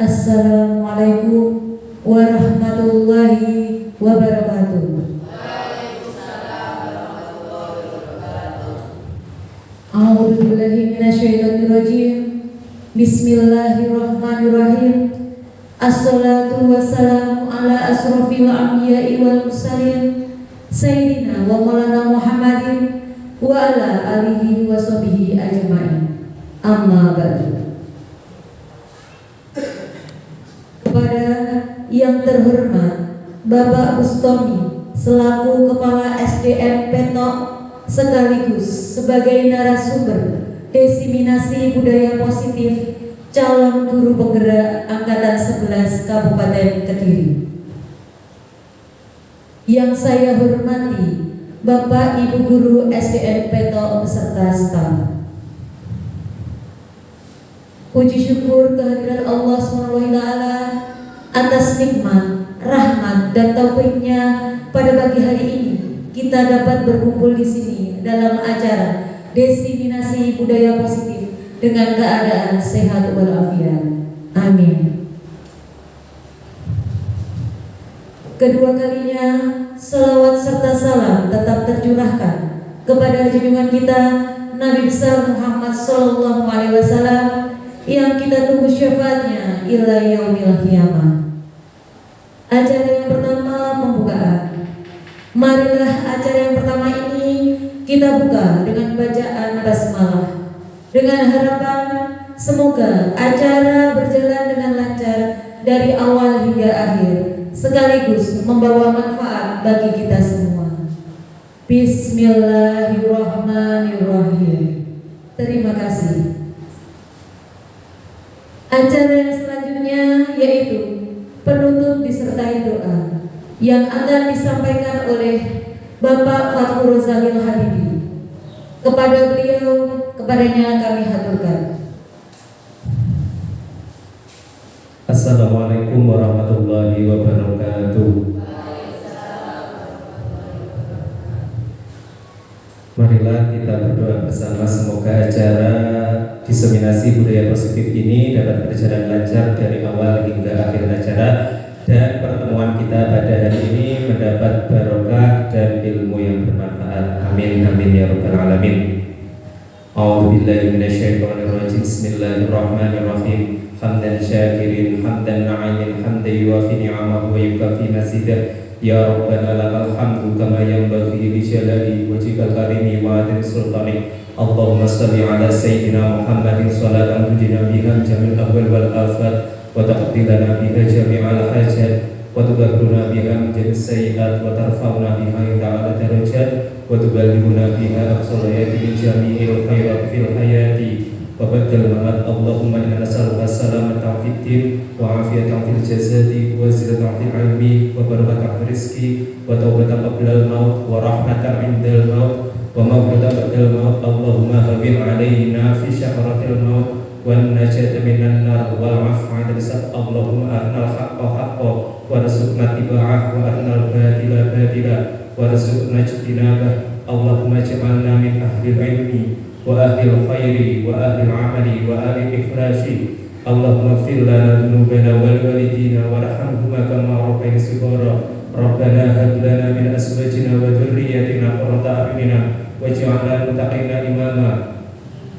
Assalamualaikum warahmatullahi wabarakatuh. A'udzu billahi minasyaitonir rajim. Bismillahirrahmanirrahim. Assalatu wassalamu ala asrofil anbiya'i wal mursalin Sayyidina wa maulana Muhammadin wa ala alihi wa sahbihi ajma'in. Amma ba'du. Kepada yang terhormat Bapak Bustomi selaku Kepala SDM Petok sekaligus sebagai narasumber diseminasi budaya positif calon guru penggerak Angkatan 11 Kabupaten Kediri. Yang saya hormati Bapak Ibu Guru SDM Petok beserta staf. Puji syukur kehadirat Allah SWT atas nikmat, rahmat dan taufiknya pada pagi hari ini kita dapat berkumpul di sini dalam acara diseminasi budaya positif dengan keadaan sehat walafiat. Amin. Kedua kalinya salawat serta salam tetap tercurahkan kepada junjungan kita Nabi besar Muhammad SAW yang kita tunggu syafaatnya ila yaumil qiyamah. Acara yang pertama pembukaan. Marilah acara yang pertama ini kita buka dengan bacaan basmalah dengan harapan semoga acara berjalan dengan lancar dari awal hingga akhir sekaligus membawa manfaat bagi kita semua. Bismillahirrahmanirrahim. Terima kasih. Acara yang selanjutnya yaitu penutup disertai doa yang akan disampaikan oleh Bapak Fatkur Rozalil Habibi. Kepada beliau, kepadanya kami haturkan. Assalamualaikum warahmatullahi wabarakatuh. Marilah kita berdoa bersama semoga acara diseminasi budaya positif ini dapat berjalan lancar dari awal hingga akhir acara dan pertemuan kita pada hari ini mendapat barokah dan ilmu yang bermanfaat. Amin amin ya rabbal alamin. A'udzubillahi minasyaitonirrajim. Bismillahirrahmanirrahim. Hamdan syakirin hamdan na'imin hamdan yuwafi ni'amahu wa yukafi masidah. Ya Rabbana lakal hamdu kama yanbaghi li jalali wajhikal karimi wa adil sultani. Allahumma salli ala sayyidina Muhammadin salatan tujina biha jamil ahwal wal afat wa taqdilana biha jami'al hajat wa tubahruna biha min jamis sayyiat wa tarfa'una biha ila ala darajat wa tuballighuna biha aqsal hayati min jami'il khairat fil hayati wa badal mamat. Allahumma inna nas'aluka salamatan fid din wa afiyatan fil jasadi wa ziyadatan fil ilmi wa barakatan fil rizqi wa tawbatan qabla al maut wa rahmatan indal maut wa maghfiratan ba'dal maut. Allahumma hawwin 'alaina fi syahratil maut wan najata minan nar wal 'afwa 'inda hisab. Allahumma arnal haqqa haqqan warzuqna ittiba'ah wa arnal batila batila warzuqna ijtinabah. Allahumma ij'alna min ahli ilmi wa ahli khairi wa ahli amali wa ahli ikhlasi. Allahumma ighfir lana dhunubana wal walidina warhamhuma kama rabbayana shighara. Rabbana hab lana min azwajina wa dhurriyyatina qurrata a'yunina waj'alna lil muttaqina imama.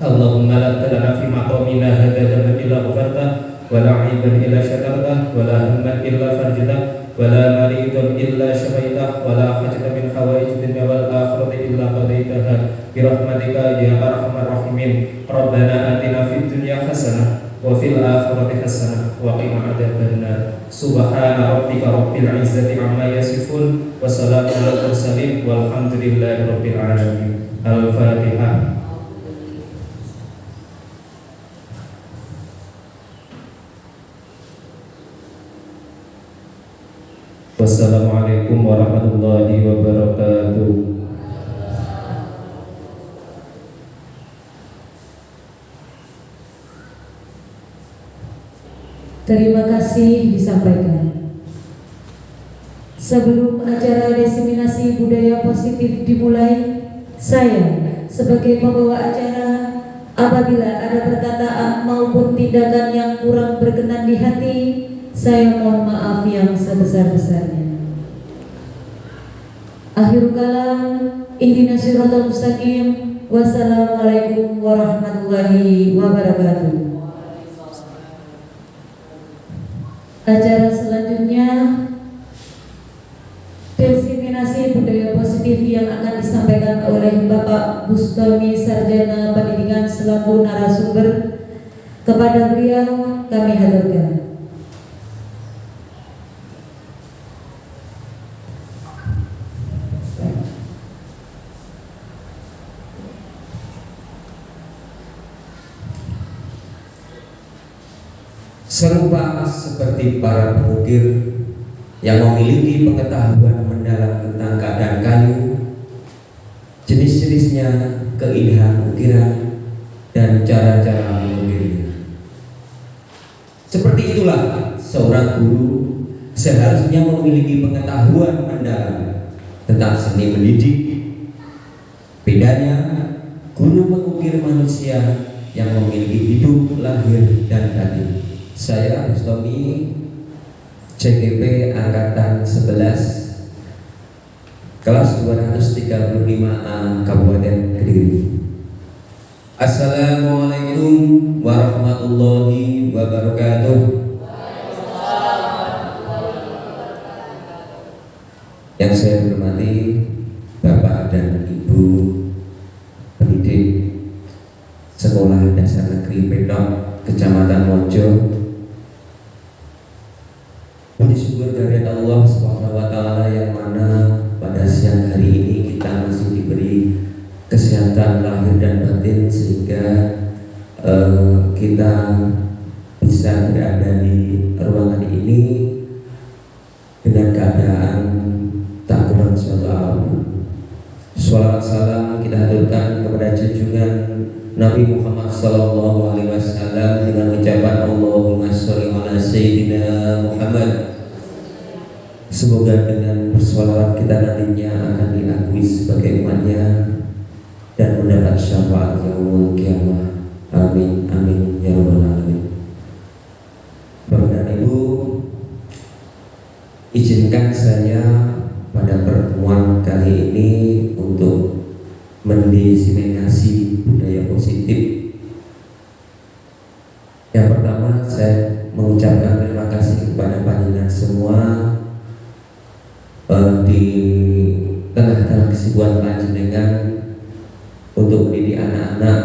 Allahumma la tad'na fi maqamina hadza dhanban illa ghafarta wa la 'aiban illa syatarta wa la hamman illa farjta wa la maridan illa shafaita wa la hajatan min hawaij dunya wal akhirati illa qadaitaha bi rahmatika ya arhamar rahimin. Rabbana atina fid dunya hasanah wa fil akhirati hasanah wa qina adzabannar. Subhana rabbika rabbil izzati amma yasifun wa salamun alal mursalin walhamdulillahi rabbil alamin. Al-Fatihah. Wassalamualaikum warahmatullahi wabarakatuh. Terima kasih disampaikan. Sebelum acara diseminasi budaya positif dimulai, saya sebagai pembawa acara, apabila ada perkataan maupun tindakan yang kurang berkenan di hati, saya mohon maaf yang sebesar-besarnya. Akhirul kalam, ihdinas siratal mustaqim. Wassalamualaikum warahmatullahi wabarakatuh. Acara selanjutnya diseminasi budaya positif yang akan disampaikan oleh Bapak Bustami Sarjana Pendidikan selaku narasumber. Kepada beliau kami haturkan. Serupa seperti para pengukir yang memiliki pengetahuan mendalam tentang keadaan kayu, jenis-jenisnya, keindahan ukiran, dan cara-cara mengukirnya. Seperti itulah seorang guru seharusnya memiliki pengetahuan mendalam tentang seni mendidik. Bedanya, guru mengukir manusia yang memiliki hidup, lahir, dan batin. Saya Bustami, CGP Angkatan 11, kelas 235A, Kabupaten Kediri. Assalamualaikum warahmatullahi wabarakatuh. Yang saya hormati Bapak dan Ibu pendidik Sekolah Dasar Negeri Petok, Kecamatan Mojo. Puji syukur dari Allah Subhanahu wa Ta'ala yang mana pada siang hari ini kita masih diberi kesehatan lahir dan batin sehingga kita bisa berada di ruangan ini dengan keadaan tak kurang suatu alam. Shalawat salam kita haturkan kepada junjungan Nabi Muhammad sallallahu alaihi wasallam dengan ucapan Allahumma sholli ala sayyidina Muhammad. Semoga dengan bersolawat kita nantinya akan diakui sebagai umatnya dan mendapat syafaat yaumul qiyamah. Amin amin ya rabbal alamin. Bapak dan Ibu, izinkan saya pada pertemuan kali ini untuk mendiseminasi budaya positif. Yang pertama, saya mengucapkan terima kasih kepada panjenengan semua di tengah-tengah kesibukan panjenengan untuk mendidik anak-anak.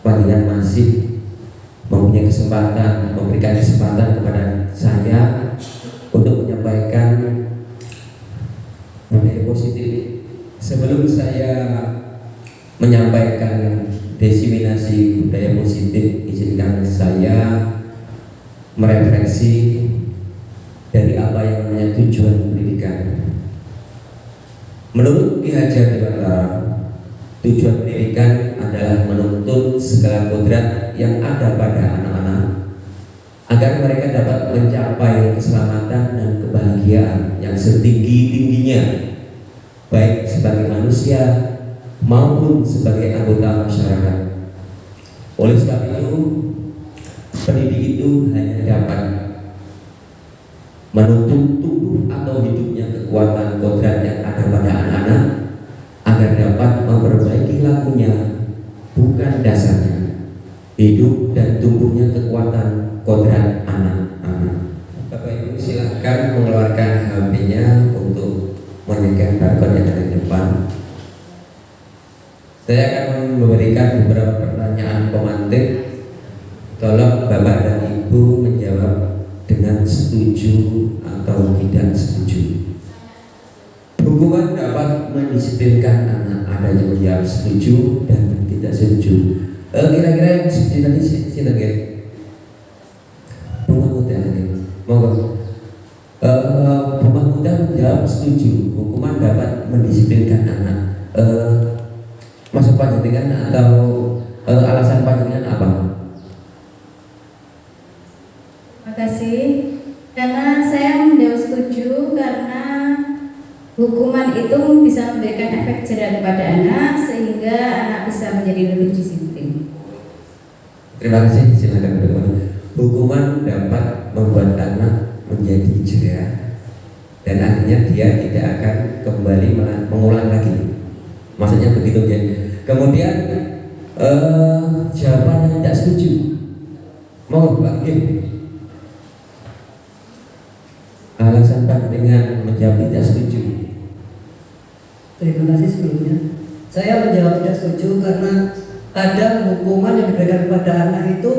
Panjenengan masih mempunyai kesempatan, memberikan kesempatan kepada saya untuk menyampaikan budaya positif. Sebelum saya menyampaikan diseminasi budaya positif, izinkan saya merefleksi dari apa yang namanya tujuan pendidikan. Menurut Ki Hajar Dewantara, tujuan pendidikan adalah menuntun segala kodrat yang ada pada anak-anak agar mereka dapat mencapai keselamatan dan kebahagiaan yang setinggi-tingginya, baik sebagai manusia maupun sebagai anggota masyarakat. Oleh sebab itu, pendidik itu hanya dapat menuntun tubuh atau hidupnya kekuatan kodrat yang ada pada anak-anak agar dapat memperbaiki lakunya, bukan dasarnya. Hidup dan tumbuhnya kekuatan kodrat anak-anak. Bapak Ibu silahkan mengeluarkan HP-nya untuk menyekan barcode yang ada di depan. Saya akan memberikan beberapa pertanyaan pemantik. Tolong Bapak dan Ibu menjawab dengan setuju atau tidak setuju. Hukuman dapat mendisiplinkan anak, ada yang menjawab setuju dan tidak setuju. Kira-kira yang setuju tadi siapa ya? Bunga Muda tadi. Monggo. Bunga Muda memberikan efek jerah kepada anak sehingga anak bisa menjadi lebih disiplin. Terima kasih, silakan teman. Hukuman dapat membuat anak menjadi jerah dan akhirnya dia tidak akan kembali mengulang lagi. Maksudnya begitu ya. Kemudian jawaban yang tidak setuju. Mau Pak Kim? Alasan Pak dengan menjawab tidak setuju. Terima kasih sebelumnya. Saya menjawab tidak setuju karena kadang hukuman yang diberikan kepada anak itu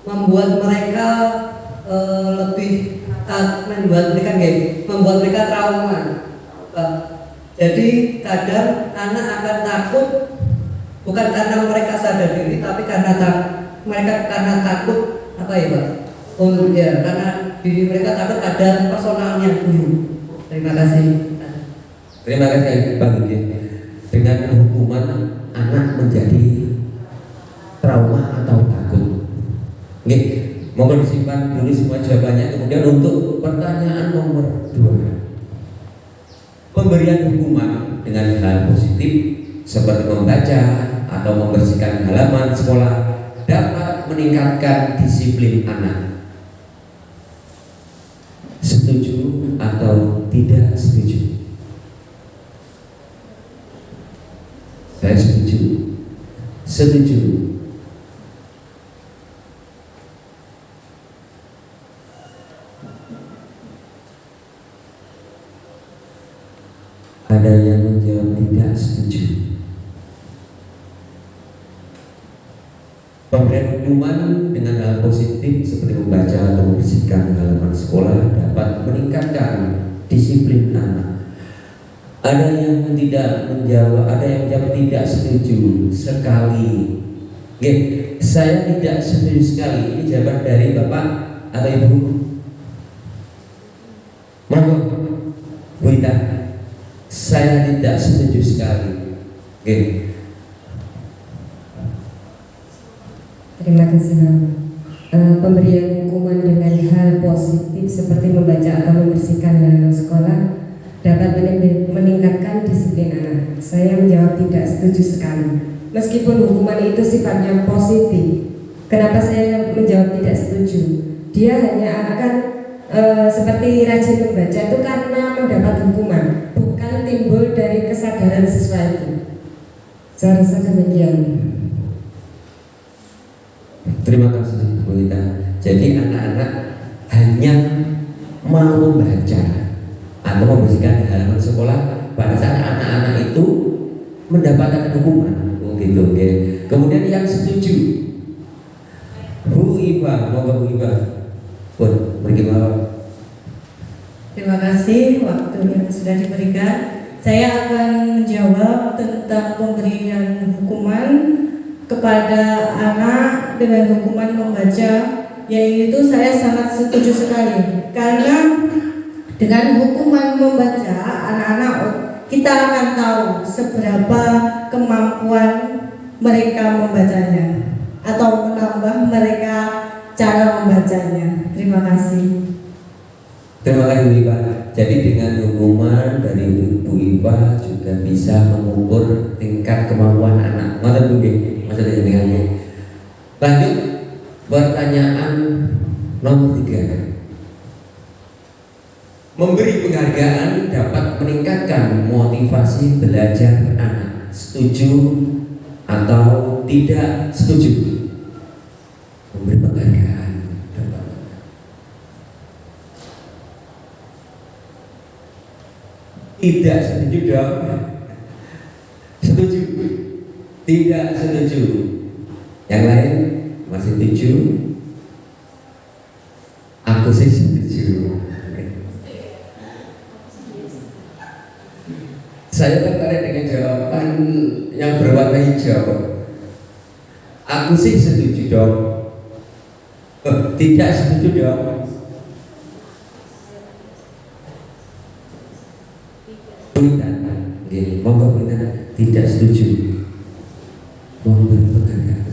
membuat mereka membuat mereka trauma. Jadi kadang anak akan takut bukan karena mereka sadar diri, tapi karena takut apa ya Pak? Karena diri mereka takut ada personalnya guru. Terima kasih. Terima kasih Pak Gede. Dengan hukuman anak menjadi trauma atau takut. Oke, mohon disimpan dulu semua jawabannya. Kemudian untuk pertanyaan nomor 2, pemberian hukuman dengan hal positif seperti membaca atau membersihkan halaman sekolah dapat meningkatkan disiplin anak. Setuju atau tidak setuju? Saya setuju. Setuju. Ada yang menjawab tidak setuju. Pemberian hukuman dengan hal positif seperti membaca atau membersihkan halaman sekolah dapat meningkatkan disiplin anak. Ada yang tidak menjawab, ada yang menjawab tidak setuju sekali. Oke, saya tidak setuju sekali. Ini jawaban dari Bapak atau Ibu? Monggo, Bu Ita. Saya tidak setuju sekali. Oke. Terima kasih Bang. Pemberian hukuman dengan hal positif seperti membaca atau membersihkan halaman sekolah dapat meningkatkan disiplin anak. Saya menjawab tidak setuju sekali. Meskipun hukuman itu sifatnya positif, kenapa saya menjawab tidak setuju? Dia hanya akan seperti rajin membaca itu karena mendapat hukuman, bukan timbul dari kesadaran siswa itu. Saya rasa demikian. Terima kasih Bu Ita. Jadi anak-anak hanya mau membaca atau membersihkan halaman sekolah pada saat anak-anak itu mendapatkan hukuman. Gitu, oke. Kemudian yang setuju, Bu Iva, moga Bu Iva. Pun, bagaimana? Terima kasih waktu yang sudah diberikan. Saya akan menjawab tentang pemberian hukuman kepada anak dengan hukuman membaca, yaitu saya sangat setuju sekali karena dengan hukuman membaca anak-anak kita akan tahu seberapa kemampuan mereka membacanya atau menambah mereka cara membacanya. Terima kasih. Terima kasih Bu Iva. Jadi dengan hukuman dari Bu Iva juga bisa mengukur tingkat kemampuan anak. Mata Bu G, maksudnya dengan Bu. Lanjut pertanyaan nomor 3. Memberi penghargaan dapat meningkatkan motivasi belajar anak. Setuju atau tidak setuju? Memberi penghargaan dapat. Tidak setuju dong. Setuju? Tidak setuju. Yang lain masih setuju? Aku sih setuju. Saya tertarik dengan jawaban yang berwarna hijau. Aku sih setuju dong. Tidak setuju dong. Monggo kita tidak setuju. Memberi penghargaan.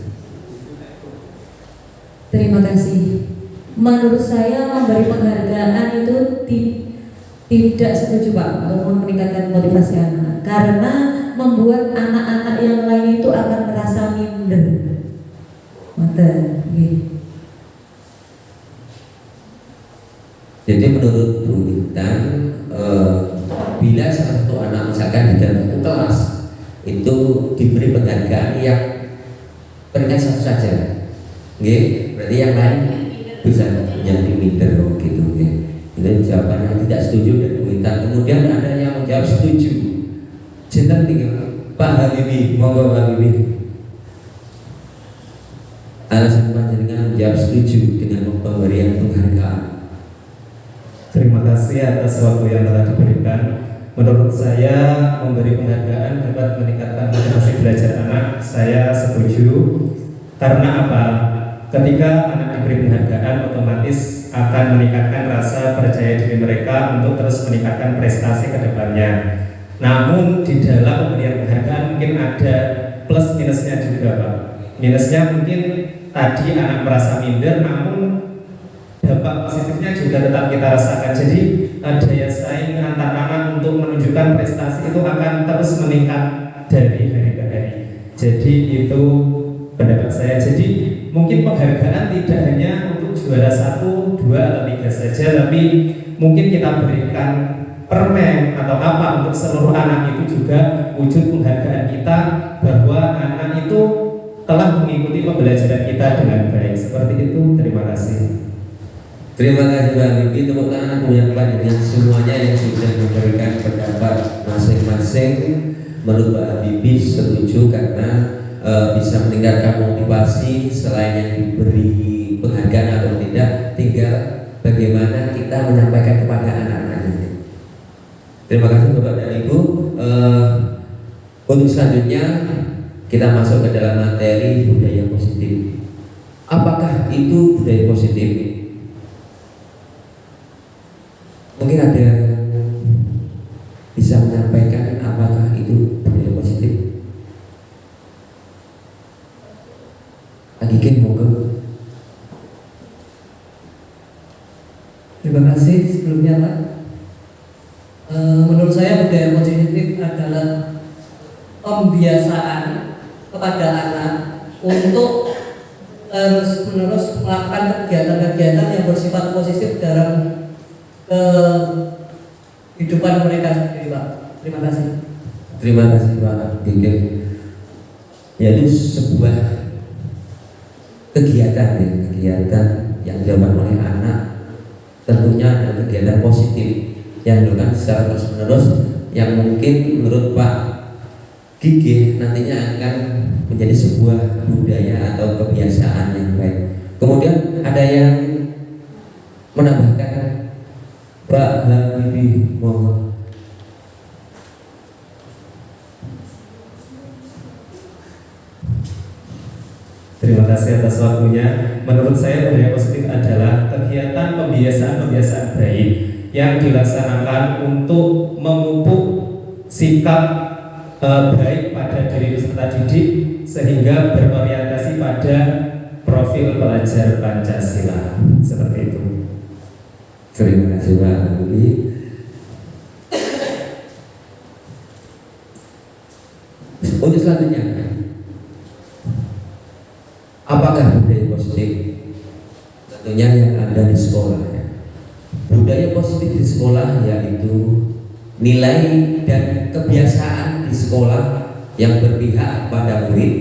Terima kasih. Menurut saya memberi penghargaan itu Tidak setuju Pak untuk meningkatkan motivasi anak, karena membuat anak-anak yang lain itu akan merasa minder. Mata, gitu. Jadi menurut Bu Intan, bila salah satu anak misalkan di dalam satu kelas itu diberi penghargaan yang peringkat satu saja, berarti yang lain bisa menjadi minder gitu. Itu jawaban yang tidak setuju dari Bu Intan. Kemudian ada yang menjawab setuju. Cinta tinggal Pak Habibie, monggo Pak Habibie. Alasan panjenengan menjawab setuju dengan pemberian penghargaan. Terima kasih atas waktu yang telah diberikan. Menurut saya, memberi penghargaan dapat meningkatkan motivasi belajar anak. Saya setuju. Karena apa? Ketika anak diberi penghargaan, otomatis akan meningkatkan rasa percaya diri mereka untuk terus meningkatkan prestasi ke depannya. Namun di dalam pemberian penghargaan mungkin ada plus minusnya juga Pak. Minusnya mungkin tadi anak merasa minder, namun dampak positifnya juga tetap kita rasakan. Jadi daya saing antar anak untuk menunjukkan prestasi itu akan terus meningkat dari hari ke hari. Jadi itu pendapat saya. Jadi mungkin penghargaan tidak hanya untuk juara 1, 2, atau 3 saja, tapi mungkin kita berikan permen atau apa untuk seluruh anak, itu juga wujud penghargaan kita bahwa anak itu telah mengikuti pembelajaran kita dengan baik. Seperti itu. Terima kasih. Terima kasih Pak Habibie. Tepuk tangan punya Pak dengan semuanya yang sudah memberikan pendapat masing-masing. Menurut Pak Habibie setuju karena bisa meningkatkan motivasi. Selain yang diberi penghargaan atau tidak, tinggal bagaimana kita menyampaikan kepada anak-anaknya. Terima kasih Bapak dan Ibu. Untuk selanjutnya kita masuk ke dalam materi budaya positif. Apakah itu budaya positif? Mungkin ada bisa menyampaikan apakah itu budaya positif? Agiken monggo. Terima kasih sebelumnya Pak. Menurut saya budaya positif adalah pembiasaan kepada anak untuk terus-menerus melakukan kegiatan-kegiatan yang bersifat positif dalam kehidupan mereka sendiri Pak. Terima kasih. Terima kasih Pak Agiken. Yaitu sebuah kegiatan yang dilakukan oleh anak, tentunya adalah kegiatan positif yang dilakukan secara terus-menerus, yang mungkin menurut Pak Gigi nantinya akan menjadi sebuah budaya atau kebiasaan yang baik. Kemudian ada yang menambahkan, Pak Habibie, mohon. Terima kasih atas waktunya. Menurut saya budaya positif adalah kegiatan pembiasaan baik yang dilaksanakan untuk memupuk sikap baik pada diri peserta didik sehingga berorientasi pada profil pelajar Pancasila. Seperti itu. Terima kasih Pak Habibie. Untuk selanjutnya, apakah budaya positif? Tentunya yang ada di sekolah. Budaya positif di sekolah yaitu nilai dan kebiasaan di sekolah yang berpihak pada murid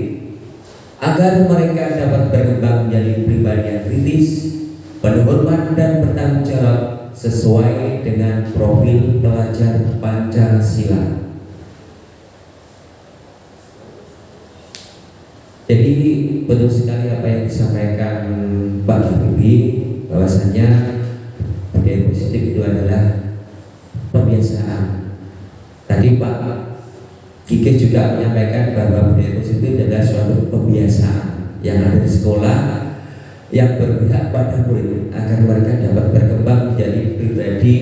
agar mereka dapat berkembang menjadi pribadi yang kritis, berhormat dan bertanggung jawab sesuai dengan profil pelajar Pancasila. Jadi betul sekali apa yang disampaikan Pak Habibie, bahwasanya budaya positif itu adalah pembiasaan. Tadi Pak Kike juga menyampaikan bahwa budaya positif adalah suatu pembiasaan yang ada di sekolah yang berpihak pada murid agar mereka dapat berkembang menjadi pribadi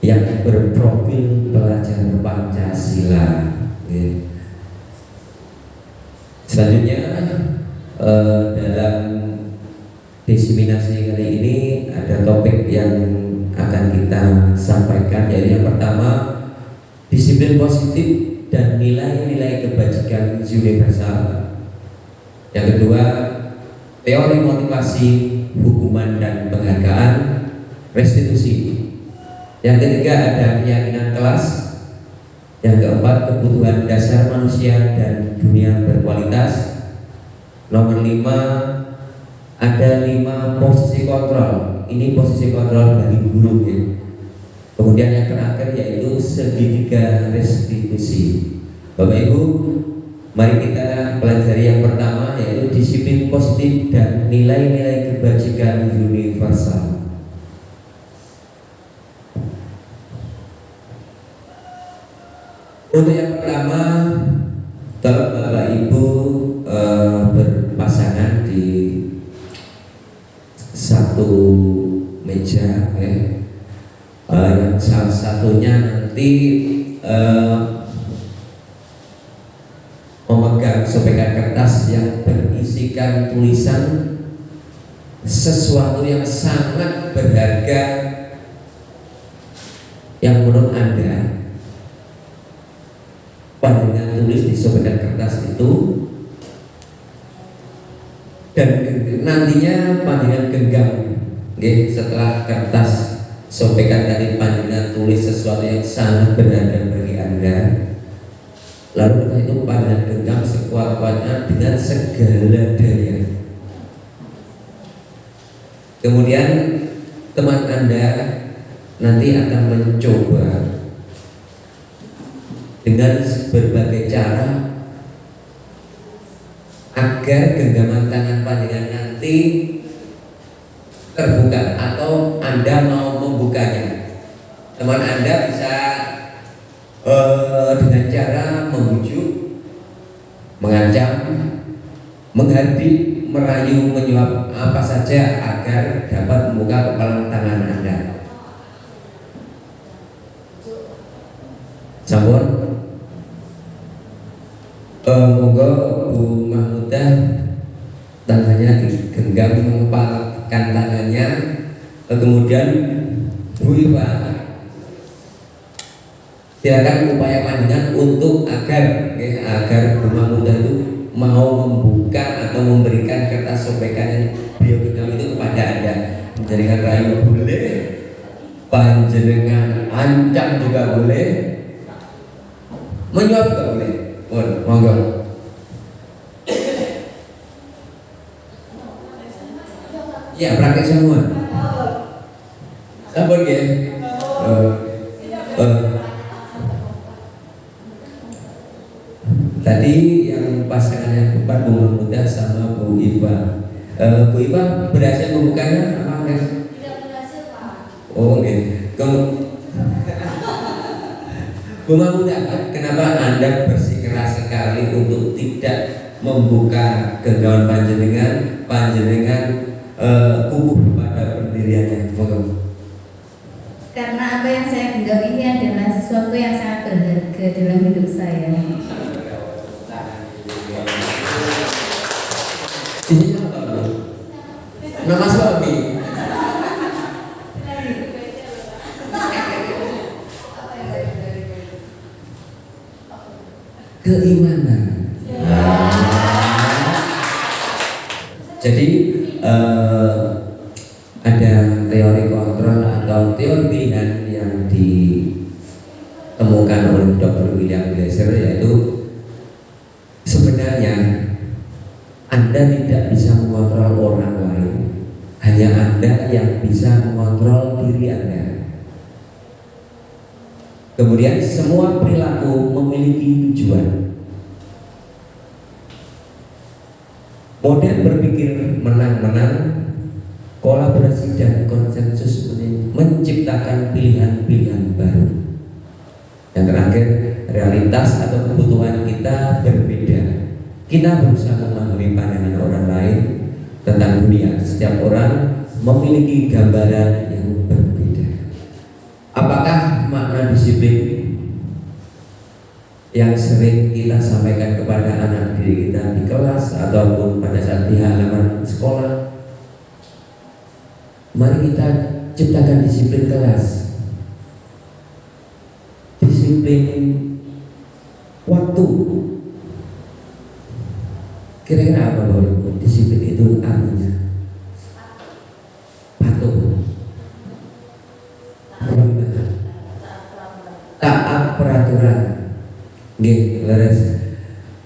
yang berprofil pelajar Pancasila. Selanjutnya dalam diseminasi kali ini ada topik yang akan akan kita sampaikan, yaitu yang pertama disiplin positif dan nilai-nilai kebajikan universal. Yang kedua, teori motivasi, hukuman dan penghargaan, restitusi. Yang ketiga, ada keyakinan kelas. Yang keempat, kebutuhan dasar manusia dan dunia berkualitas. Nomor 5, ada 5 posisi kontrol. Ini posisi kontrol bagi guru ya. Kemudian yang terakhir yaitu segitiga restitusi. Bapak Ibu, mari kita pelajari yang pertama, yaitu disiplin positif dan nilai-nilai kebajikan universal. Untuk yang pertama, kalau Bapak Ibu berpasangan di satu meja ya, yang salah satunya nanti memegang sobekan kertas yang berisikan tulisan sesuatu yang sangat berharga yang menurut Anda pandangan tulis di sobekan kertas itu, dan nantinya pandangan genggam setelah kertas sobekan tadi panjenengan tulis sesuatu yang sangat berharga bagi Anda, lalu kita itu pandangan genggam sekuat-kuatnya dengan segala daya. Kemudian teman Anda nanti akan mencoba dengan berbagai cara agar genggaman tangan panjenengan nanti terbuka atau Anda mau membukanya. Teman Anda bisa dengan cara membujuk, mengancam, menghardik, merayu, menyuap, apa saja agar dapat membuka kepalan tangan Anda. Sampun, monggo Bu Mahmudah tangannya digenggam, mengepalkan tangannya. Kemudian Bu Iva, silakan upaya panjenengan untuk agar Bu Mahmudah itu mau membuka atau memberikan kertas sobekan yang beliau genggam itu kepada Anda. Menjadikan rayu boleh, panjenengan ancam juga boleh, menyuap juga boleh. Monggo. Ya, praktek semua. Sabar ya. Tadi yang pasangan yang keempat Bu Mahmudah sama Bu Iva. Bu Iva berhasil membukanya apa enggak? Tidak berhasil, Pak. Oh, oke. Bu Mahmudah, kenapa Anda bersikeras sekali untuk tidak membuka genggaman panjenengan kukuh pada pendiriannya? Karena apa yang saya genggam ini adalah sesuatu yang sangat berharga dalam hidup saya. Ini apa? Nama suami. Keimanan. Jadi ada teori kontrol atau teori pilihan yang ditemukan oleh Dr. William Glasser, yaitu sebenarnya Anda tidak bisa mengontrol orang lain, hanya Anda yang bisa mengontrol diri Anda. Kemudian semua perilaku memiliki tujuan. Model berpikir menang-menang, kolaborasi dan konsensus menciptakan pilihan-pilihan baru. Yang terakhir, realitas atau kebutuhan kita berbeda. Kita berusaha memahami pandangan orang lain tentang dunia. Setiap orang memiliki gambaran yang berbeda. Apakah makna disiplin yang sering kita sampaikan kepada anak didik kita di kelas ataupun pada saat di halaman sekolah? Mari kita ciptakan disiplin kelas, disiplin waktu. Kira-kira apa Bapak Ibu? Disiplin itu artinya patuh, taat peraturan. Nggih, leres.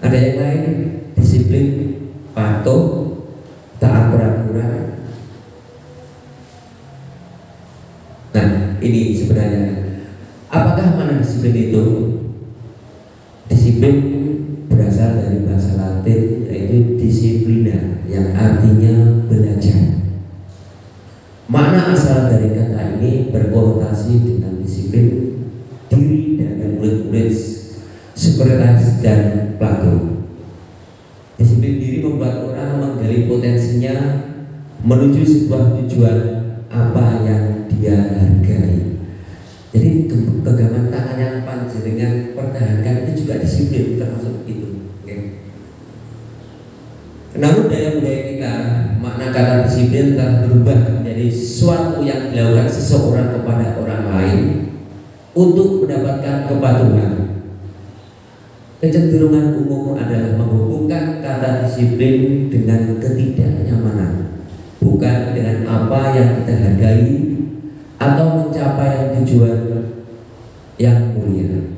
Ada yang lain? Disiplin, patuh, taat peraturan. Nah, ini sebenarnya apakah mana disiplin itu? Disiplin berasal dari bahasa Latin, yaitu disiplina, yang artinya belajar. Makna asal dari kata ini berkonotasi dengan disiplin diri dari murid-murid, sekretaris dan pelaku. Disiplin diri membuat orang menggali potensinya menuju sebuah tujuan apa yang dia hargai. Jadi pegangan tangan yang panjenengan pertahankan itu juga disiplin, termasuk itu. Okay. Namun dalam budaya kita, makna kata disiplin telah berubah menjadi sesuatu yang dilakukan seseorang kepada orang lain untuk mendapatkan kepatuhan. Kecenderungan umum adalah menghubungkan kata disiplin dengan ketidaknyamanan, bukan dengan apa yang kita hargai atau mencapai tujuan yang mulia.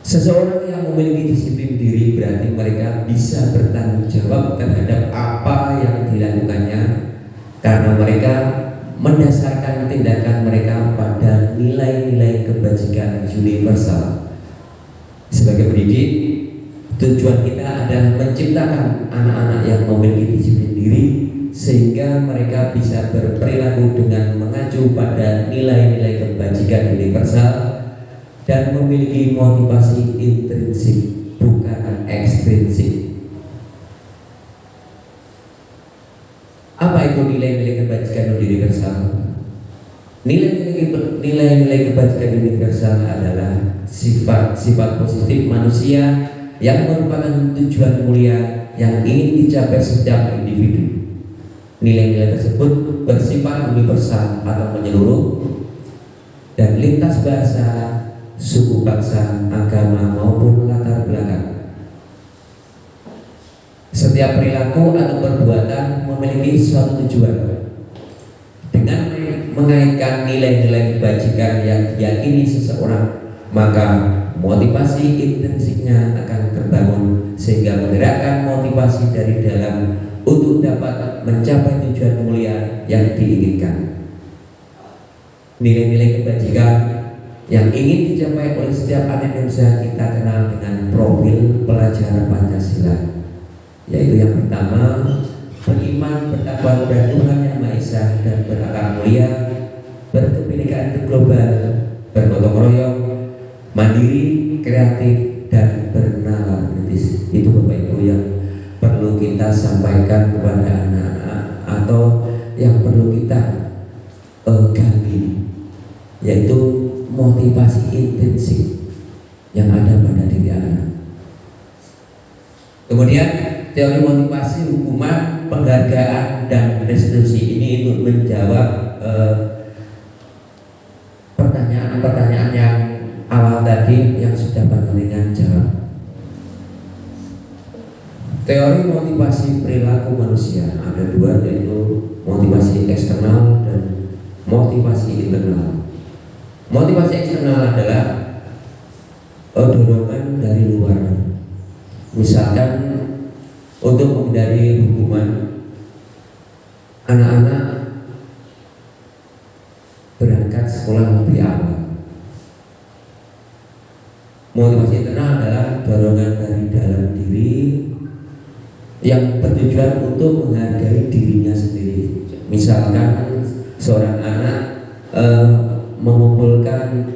Seseorang yang memiliki disiplin diri berarti mereka bisa bertanggung jawab terhadap apa yang dilakukannya, karena mereka mendasarkan tindakan mereka pada nilai-nilai kebajikan universal. Sebagai pendidik, tujuan kita adalah menciptakan anak-anak yang memiliki disiplin diri sehingga mereka bisa berperilaku dengan mengacu pada nilai-nilai kebajikan universal dan memiliki motivasi intrinsik bukan ekstrinsik. Apa itu nilai-nilai kebajikan universal? Nilai-nilai kebajikan universal adalah sifat-sifat positif manusia yang merupakan tujuan mulia yang ingin dicapai setiap individu. Nilai-nilai tersebut bersifat universal atau menyeluruh dan lintas bahasa, suku, bangsa, agama maupun latar belakang. Setiap perilaku atau perbuatan memiliki suatu tujuan. Dengan mengaitkan nilai-nilai kebajikan yang diyakini seseorang, maka motivasi intrinsiknya akan terbangun sehingga menggerakkan motivasi dari dalam untuk dapat mencapai tujuan mulia yang diinginkan. Nilai-nilai kebajikan yang ingin dicapai oleh setiap anak Indonesia kita kenal dengan profil pelajaran Pancasila, yaitu yang pertama, beriman, bertakwa kepada Tuhan Yang Maha Esa dan berakhlak mulia, berkebinekaan global, bergotong royong, mandiri, kreatif, dan bernalar kritis. Itu Bapak Ibu yang perlu kita sampaikan kepada anak-anak atau yang perlu kita gali, yaitu motivasi intrinsik yang ada pada diri anak. Kemudian teori motivasi, hukuman, penghargaan, dan restitusi ini untuk menjawab pertanyaan-pertanyaan yang awal tadi yang sudah panjenengan jawab. Teori motivasi perilaku manusia ada dua, yaitu motivasi eksternal dan motivasi internal. Motivasi eksternal adalah dorongan dari luar. Misalkan untuk menghindari hukuman, anak-anak berangkat sekolah lebih awal. Motivasi internal adalah dorongan dari dalam diri yang bertujuan untuk menghargai dirinya sendiri. Misalkan seorang anak mengumpulkan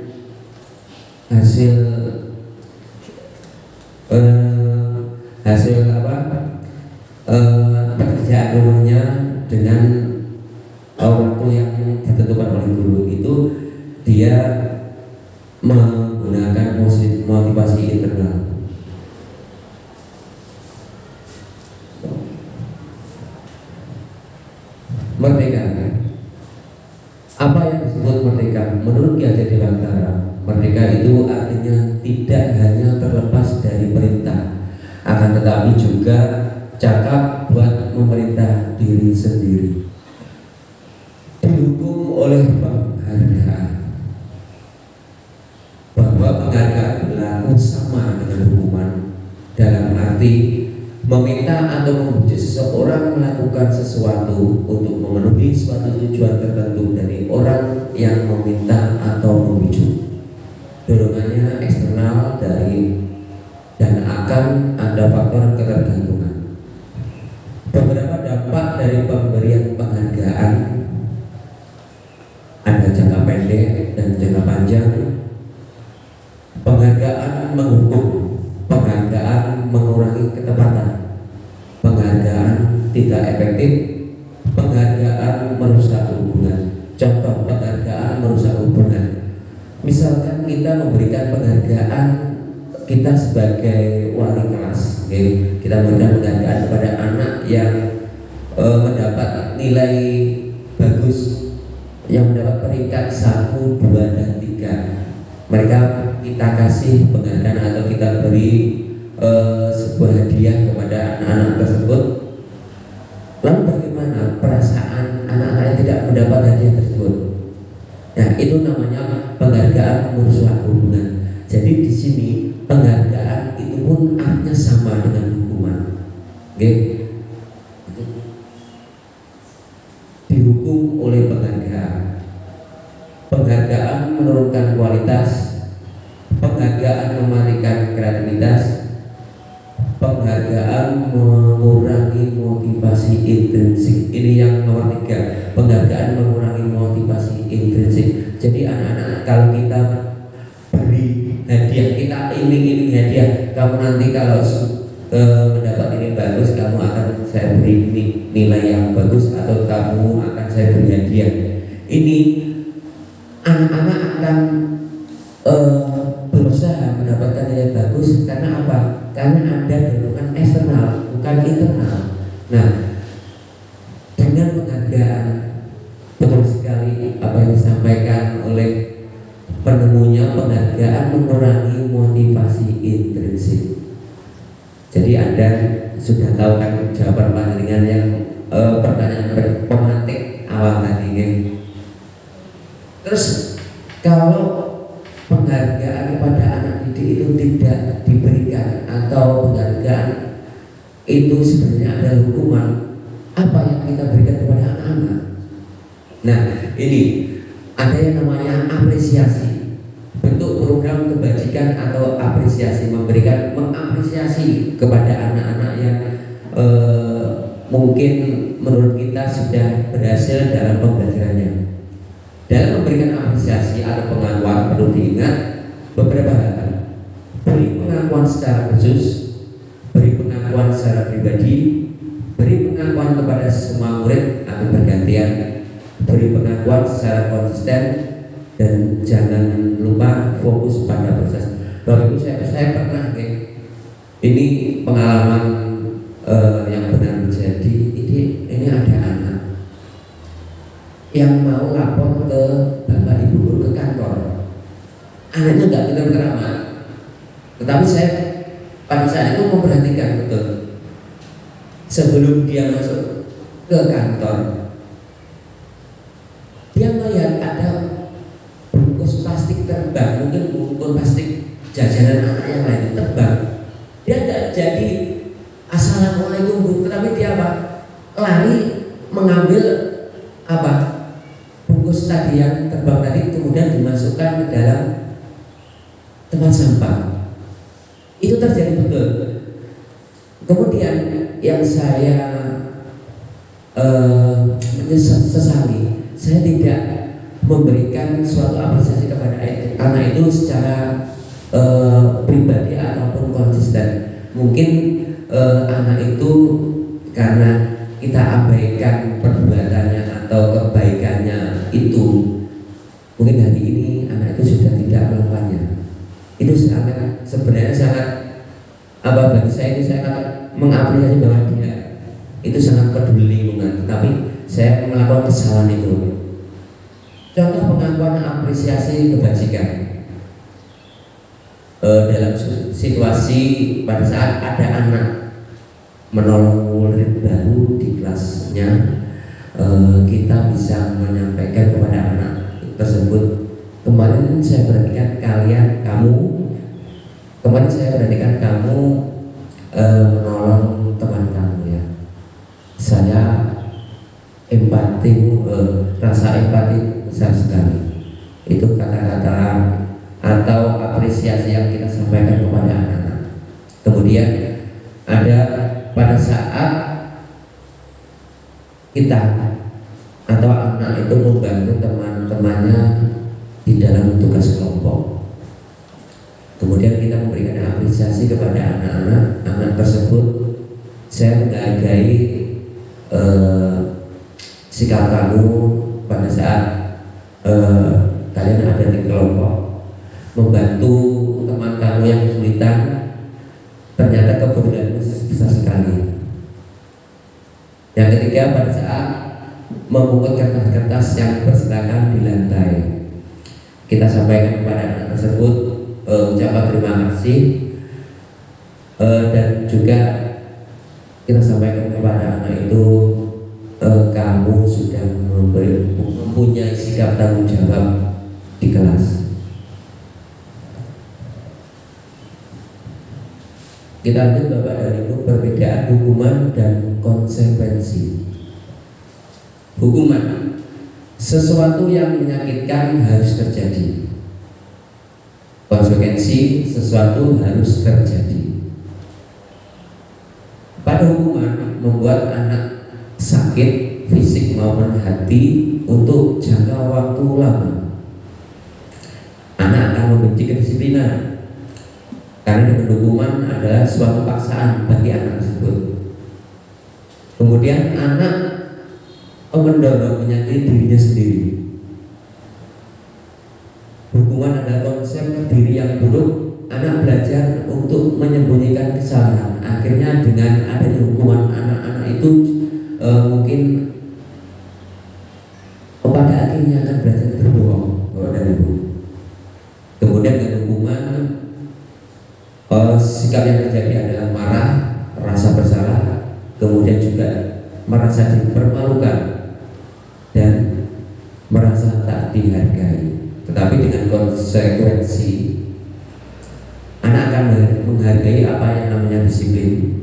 hasil pekerjaan rumahnya dengan waktu yang ditentukan oleh guru, itu dia menggunakan motivasi internal. Merdeka. Apa yang disebut merdeka? Menurut Ki Hajar Dewantara, merdeka itu artinya tidak hanya terlepas dari perintah, akan tetapi juga cakap buat memerintah diri sendiri. Didukung oleh penghargaan, bahwa penghargaan berlaku sama dengan hukuman, dalam arti meminta atau membujuk seseorang melakukan sesuatu untuk memenuhi suatu tujuan tertentu dari orang yang meminta atau membujuk. Dorongannya eksternal dari dan akan ada faktor ketergantungan. Beberapa dampak dari pemberian penghargaan ada jangka pendek dan jangka panjang. Penghargaan menghukum, penghargaan mengurangi ketepatan, penghargaan tidak efektif, penghargaan merusak hubungan. Contoh penghargaan merusak hubungan, misalkan kita memberikan penghargaan, kita sebagai wali kelas, kita memberikan penghargaan kepada anak yang mendapat nilai bagus, yang mendapat peringkat 1, 2, dan 3. Mereka kita kasih penghargaan atau kita beri sebuah hadiah kepada anak-anak tersebut. Lalu bagaimana perasaan anak-anak yang tidak mendapat hadiah tersebut? Nah, itu namanya penghargaan merusak hubungan. Jadi di sini penghargaan itu pun artinya sama dengan hukuman. Dihukum oleh penghargaan. Penghargaan menurunkan kualitas, penghargaan mematikan kreativitas, penghargaan mengurangi motivasi intrinsik. Ini yang nomor 3, penghargaan mengurangi motivasi intrinsik. Jadi anak-anak, kalau kita beri hadiah, kita iming-iming hadiah, kamu nanti kalau mendapat ini bagus, kamu akan saya beri nilai yang bagus, atau kamu akan saya beri hadiah. Ini anak-anak akan berusaha mendapatkan nilai bagus. Karena apa? Karena ada dorongan eksternal, bukan internal. Nah, dengan penghargaan, betul sekali apa yang disampaikan oleh penemunya, penghargaan mengurangi motivasi intrinsik. Jadi Anda sudah tahu kan jawaban panjenengan yang pertanyaan pemantik awal tadi. Terus kalau penghargaan kepada anak didik itu tidak diberikan, atau penghargaan itu sebenarnya ada hukuman, apa yang kita berikan kepada anak-anak? Nah, ini ada yang namanya apresiasi, bentuk program kebajikan atau apresiasi, mengapresiasi kepada anak-anak yang mungkin menurut kita sudah berhasil dalam pembelajarannya. Dalam memberikan apresiasi atau pengakuan perlu diingat beberapa hal. Beri pengakuan secara khusus, beri pengakuan secara pribadi, beri pengakuan kepada semua murid atau bergantian, beri pengakuan secara konsisten, dan jangan lupa fokus pada proses. Bapak Ibu, saya pernah ini pengalaman yang benar terjadi. Ini ada anak yang mau lapor ke bapak ibu guru ke kantor. Anaknya nggak pintar amat, tetapi saya pada saat itu memperhatikan betul. Sebelum dia masuk ke kantor, dia melihat ada bungkus plastik terbang, mungkin bungkus plastik jajanan anak yang lain terbang. Dia tidak jadi assalamualaikum bu, tetapi dia apa? Lari mengambil apa? Bungkus tadi yang terbang tadi, kemudian dimasukkan ke dalam tempat sampah. Itu terjadi betul. Kemudian yang saya sesali, saya tidak memberikan suatu apresiasi kepada anak itu secara pribadi ataupun konsisten. Mungkin anak itu karena kita abaikan perbuatannya atau kebaikannya itu, mungkin hari ini anak itu sudah tidak melakukannya. Itu sebenarnya sangat bagi saya itu sangat mengapresiasi bahwa dia itu sangat peduli lingkungan. Tapi saya melakukan kesalahan itu. Contoh pengakuan apresiasi kebajikan dalam situasi pada saat ada anak menolong murid baru di kelasnya, kita bisa menyampaikan kepada anak tersebut, kemarin saya perhatikan kamu menolong teman kamu ya. Saya rasa empati besar sekali. Itu kata-kata atau apresiasi yang kita sampaikan kepada anak-anak. Kemudian ada pada saat kita atau anak itu membantu teman-temannya di dalam tugas kelompok, kemudian kita memberikan apresiasi kepada anak-anak tersebut. Saya menghargai sikap kamu pada saat kalian ada di kelompok, membantu teman kamu yang kesulitan. Ternyata kepedulianmu besar sekali. Yang ketiga, pada saat memungut kertas-kertas yang berserakan di lantai, kita sampaikan kepada anak tersebut ucapan terima kasih, dan juga kita sampaikan kepada anak itu, kamu sudah mempunyai sikap tanggung jawab di kelas. Kita lanjut Bapak dan Ibu, perbedaan hukuman dan konsekuensi. Hukuman, sesuatu yang menyakitkan harus terjadi. Konsekuensi, sesuatu harus terjadi. Pada hukuman, membuat anak sakit fisik maupun hati untuk jangka waktu lama. Anak akan membenci kedisiplinan, karena dengan hukuman adalah suatu paksaan bagi anak tersebut. Kemudian anak mendorong menyakiti dirinya sendiri. Hukuman adalah konsep diri yang buruk. Anak belajar untuk menyembunyikan kesalahan. Akhirnya dengan adanya hukuman, anak-anak itu mungkin pada akhirnya akan belajar berbohong dan ibu. Kemudian dengan hukuman, sikap yang terjadi adalah marah, rasa bersalah, kemudian juga merasa dipermalukan dan merasa tak dihargai. Tetapi dengan konsekuensi, anak akan menghargai apa yang namanya disiplin,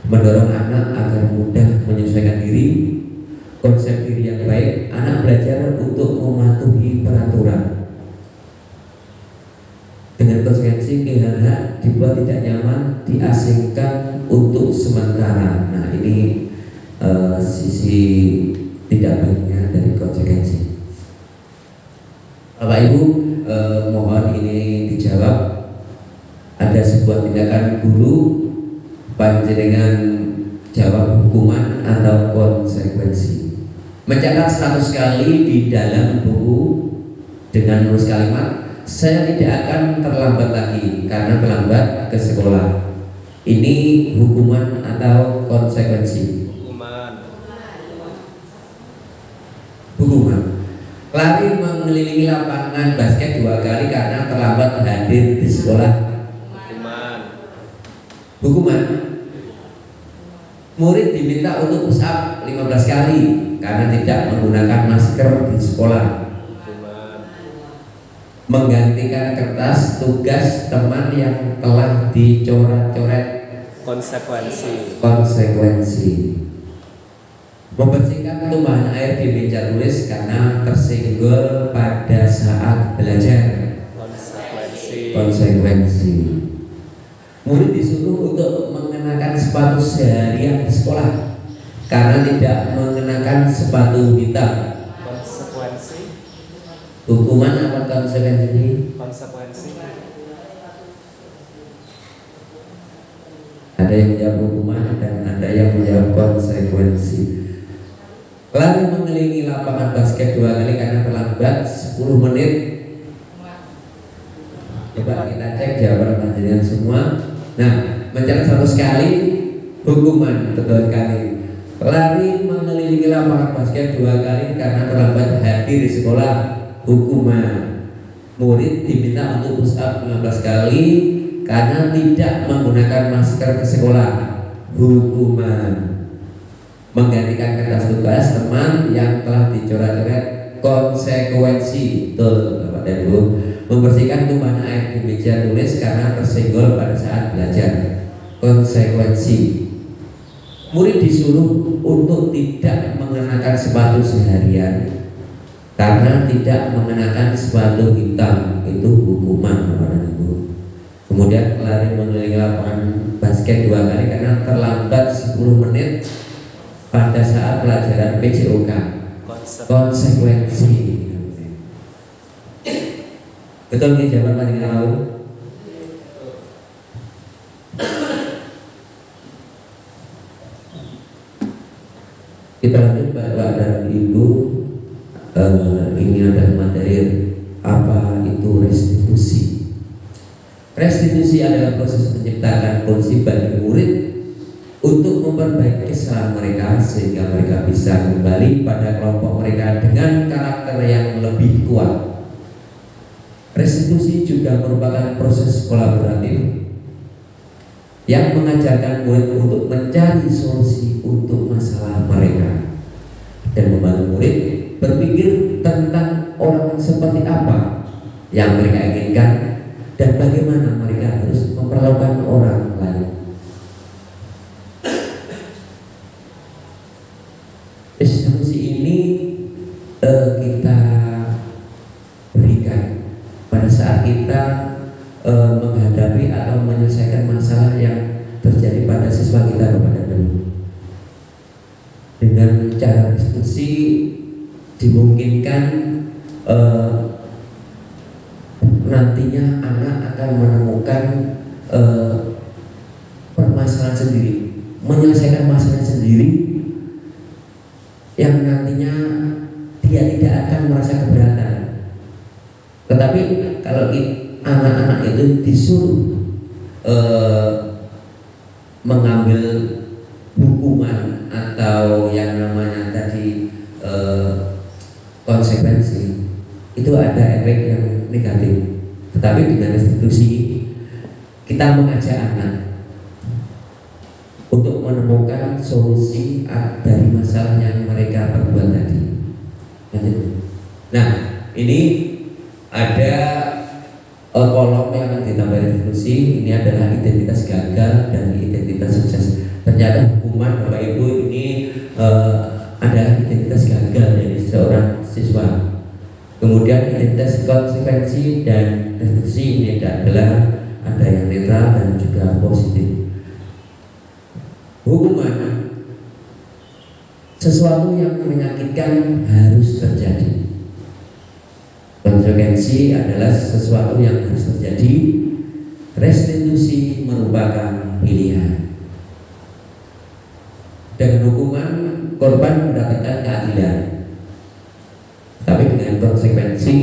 mendorong anak agar mudah menyesuaikan diri. Konsep diri yang baik, anak belajar untuk mematuhi peraturan. Dengan konsekuensi, kehilangan dibuat tidak nyaman, diasingkan untuk sementara. Nah, ini sisi tidak baiknya dari konsekuensi. Bapak Ibu, mohon ini dijawab. Ada sebuah tindakan guru, panjenengan jawab hukuman atau konsekuensi. Mencatat 100 kali di dalam buku dengan menulis kalimat, saya tidak akan terlambat lagi karena terlambat ke sekolah. Ini hukuman atau konsekuensi? Hukuman. Lari mengelilingi lapangan basket 2 kali karena terlambat hadir di sekolah. Hukuman. Murid diminta untuk push up 15 kali karena tidak menggunakan masker di sekolah. Menggantikan kertas tugas teman yang telah dicoret-coret. Konsekuensi. Membersihkan tumpahan air di meja tulis karena tersenggol pada saat belajar. Konsekuensi. Murid disuruh untuk mengenakan sepatu seharian di sekolah karena tidak mengenakan sepatu hitam. Konsekuensi. Hukuman apa konsekuensi? Konsekuensi. Ada yang menjawab hukuman dan ada yang menjawab konsekuensi. Lari mengelilingi lapangan basket 2 kali karena terlambat 10 menit. Coba kita cek jawaban panjenengan semua. Nah, mencatat 100 kali hukuman, betul sekali. lari mengelilingi lapangan basket 2 kali karena terlambat hadir di sekolah, hukuman. Murid diminta untuk push up 15 kali karena tidak menggunakan masker ke sekolah, hukuman. Menggantikan kertas tugas teman yang telah dicoret-coret, konsekuensi. Betul Bapak dan Ibu. Membersihkan tumpahan air di meja tulis karena tersenggol pada saat belajar, konsekuensi. Murid disuruh untuk tidak mengenakan sepatu seharian karena tidak mengenakan sepatu hitam, itu hukuman Bapak dan Ibu. Kemudian lari mengelilingi lapangan basket 2 kali karena terlambat 10 menit pada saat pelajaran PJOK, konsekuensi. Betul nih jawaban yang tahu. Kita lanjut Bapak dan Ibu. Ini adalah materi apa itu restitusi. Restitusi adalah proses menciptakan kondisi bagi murid untuk memperbaiki kesalahan mereka sehingga mereka bisa kembali pada kelompok mereka dengan karakter yang lebih kuat. Restitusi juga merupakan proses kolaboratif yang mengajarkan murid untuk mencari solusi untuk masalah mereka dan membantu murid berpikir tentang orang seperti apa yang mereka inginkan dan bagaimana mereka harus memperlakukan orang lain. Restitusi ini kita berikan pada saat kita menghadapi atau menyelesaikan masalah yang terjadi pada siswa kita kepada dulu. Dengan cara restitusi dimungkinkan nantinya anak akan menemukan permasalahan sendiri, menyelesaikan masalah sendiri yang nantinya dia tidak akan merasa keberatan. Tetapi kalau anak-anak itu disuruh mengambil hukuman atau yang namanya tadi konsekuensi, itu ada efek yang negatif. Tetapi dengan restitusi kita mengajak anak untuk menemukan solusi dari masalah yang mereka perbuat tadi. Nah, ini ada kolom yang akan ditambah restitusi. Ini adalah identitas gagal dan identitas sukses. Ternyata hukuman Bapak Ibu ini adalah identitas gagal dari seorang siswa. Kemudian identitas konsekuensi dan restitusi ini adalah ada yang netral dan juga positif. Hukuman sesuatu yang menyakitkan harus terjadi. Konsekuensi adalah sesuatu yang harus terjadi. Restitusi merupakan pilihan. Dengan hukuman korban mendapatkan keadilan, tapi dengan konsekuensi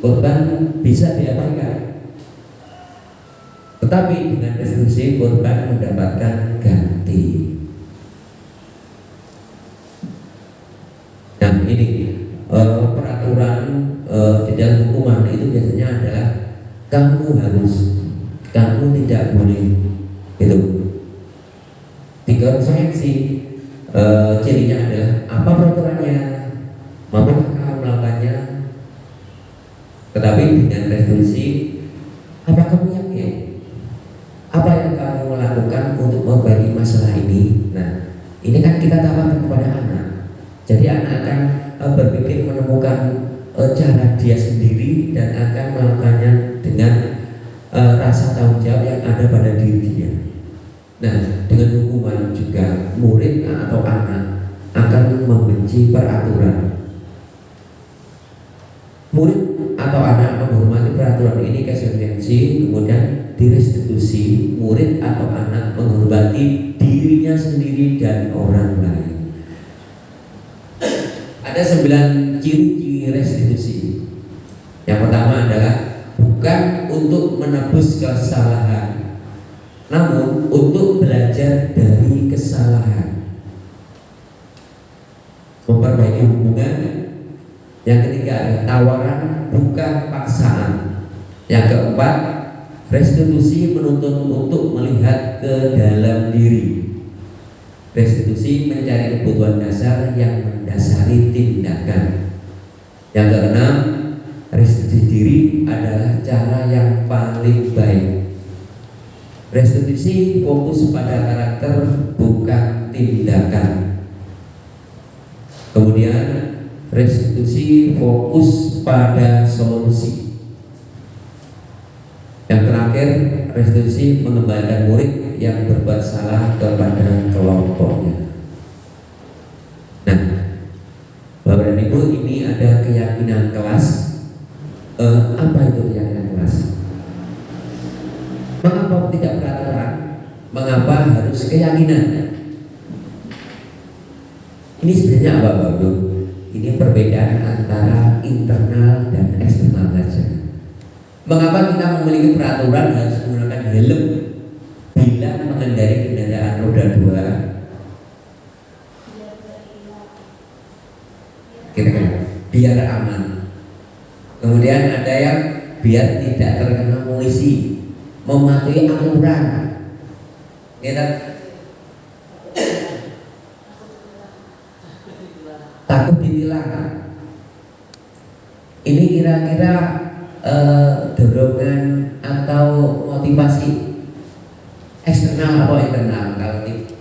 korban bisa diabaikan. Tetapi dengan restitusi korban mendapatkan ganti. Nah ini peraturan di dalam hukuman itu biasanya adalah kamu tidak boleh itu. Di konsekuensi cirinya adalah apa peraturannya, maupun kamu melakukannya. Tetapi dengan restitusi, apa kamu yakin apa yang kamu lakukan untuk memperbaiki masalah ini? Nah, ini kan kita tawarkan kepada anak. Jadi anak akan berpikir menemukan cara dia sendiri dan akan melakukannya dengan rasa tanggung jawab yang ada pada diri dia. Nah, dengan hukuman juga murid atau anak akan membenci peraturan. Murid atau anak menghormati peraturan ini konsekuensi, kemudian direstitusi. Murid atau anak menghormati dirinya sendiri dan orang lain. Ada 9 ciri-ciri restitusi. Yang pertama adalah bukan untuk menebus kesalahan, namun untuk belajar dari kesalahan. adalah tawaran, bukan paksaan. Yang keempat, restitusi menuntut untuk melihat ke dalam diri. Restitusi mencari kebutuhan dasar yang mendasari tindakan. Yang keenam, restitusi diri adalah cara yang paling baik. Restitusi fokus pada karakter, bukan tindakan. Kemudian restitusi fokus pada solusi. Yang terakhir, restitusi mengembalikan murid yang berbuat salah kepada kelompoknya. Nah, Bapak dan Ibu, ini ada keyakinan kelas. Apa itu keyakinan kelas? Mengapa tidak peraturan? Mengapa harus keyakinan? Ini sebenarnya apa, Bapak Ibu? Ini perbedaan antara internal dan eksternal saja. Mengapa kita memiliki peraturan harus menggunakan helm bila mengendarai kendaraan roda 2? Kira-kira biar aman. Kemudian ada yang biar tidak terkena polisi, mematuhi aturan. Kita takut ditilang. Ini kira-kira dorongan atau motivasi eksternal atau internal?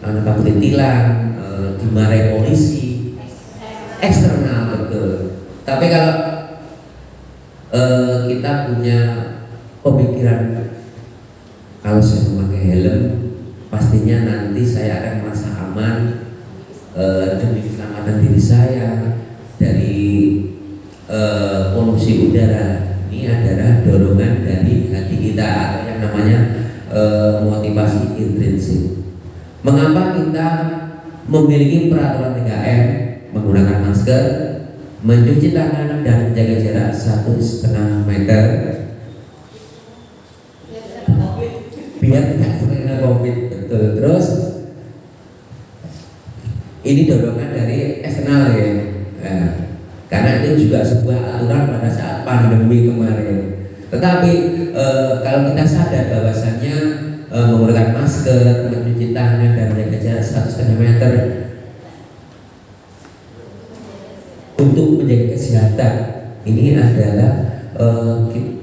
Kalau takut ditilang, dimarahi polisi, eksternal betul. Tapi kalau kita punya pemikiran, kalau saya memakai helm, pastinya nanti saya akan merasa aman demi keselamatan diri saya dari polusi udara. Ini adalah dorongan dari hati kita atau yang namanya motivasi intrinsik. Mengapa kita memiliki peraturan 3M, menggunakan masker, mencuci tangan dan menjaga jarak 1,5 meter biar tidak terkena COVID, betul. Terus ini dorongan dari eksternal ya. Karena itu juga sebuah aturan pada saat pandemi kemarin. Tetapi kalau kita sadar bahwasannya menggunakan masker, mencuci tangan dan menjaga jarak 1,5 meter untuk menjaga kesehatan, ini adalah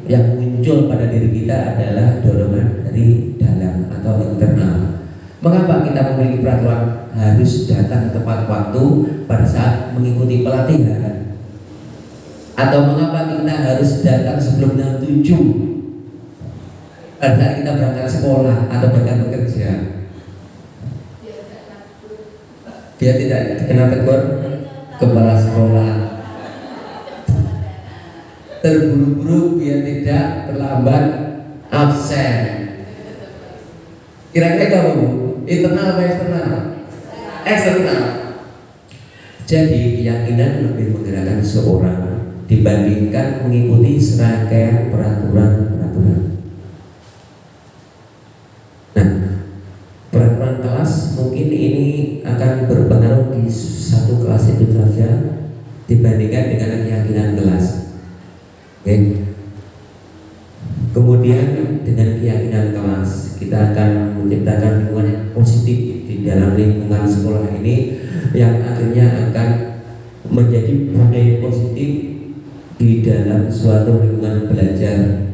yang muncul pada diri kita adalah dorongan dari dalam atau internal. Mengapa kita memiliki peraturan harus datang tepat waktu pada saat mengikuti pelatihan? Atau mengapa kita harus datang sebelum jam 7 pada saat kita berangkat sekolah atau bahkan bekerja? Biar tidak kena tegur kepala sekolah. Terburu-buru biar tidak terlambat absen. Kira-kira kamu internal atau eksternal? Eksternal. Jadi keyakinan lebih menggerakkan seorang dibandingkan mengikuti serangkaian peraturan-peraturan. Nah, peraturan kelas mungkin ini akan berpengaruh di satu kelas itu saja dibandingkan dengan keyakinan kelas. Oke. Kemudian dengan keyakinan kelas kita akan menciptakan lingkungan yang positif di dalam lingkungan sekolah ini yang akhirnya akan menjadi budaya positif di dalam suatu lingkungan belajar.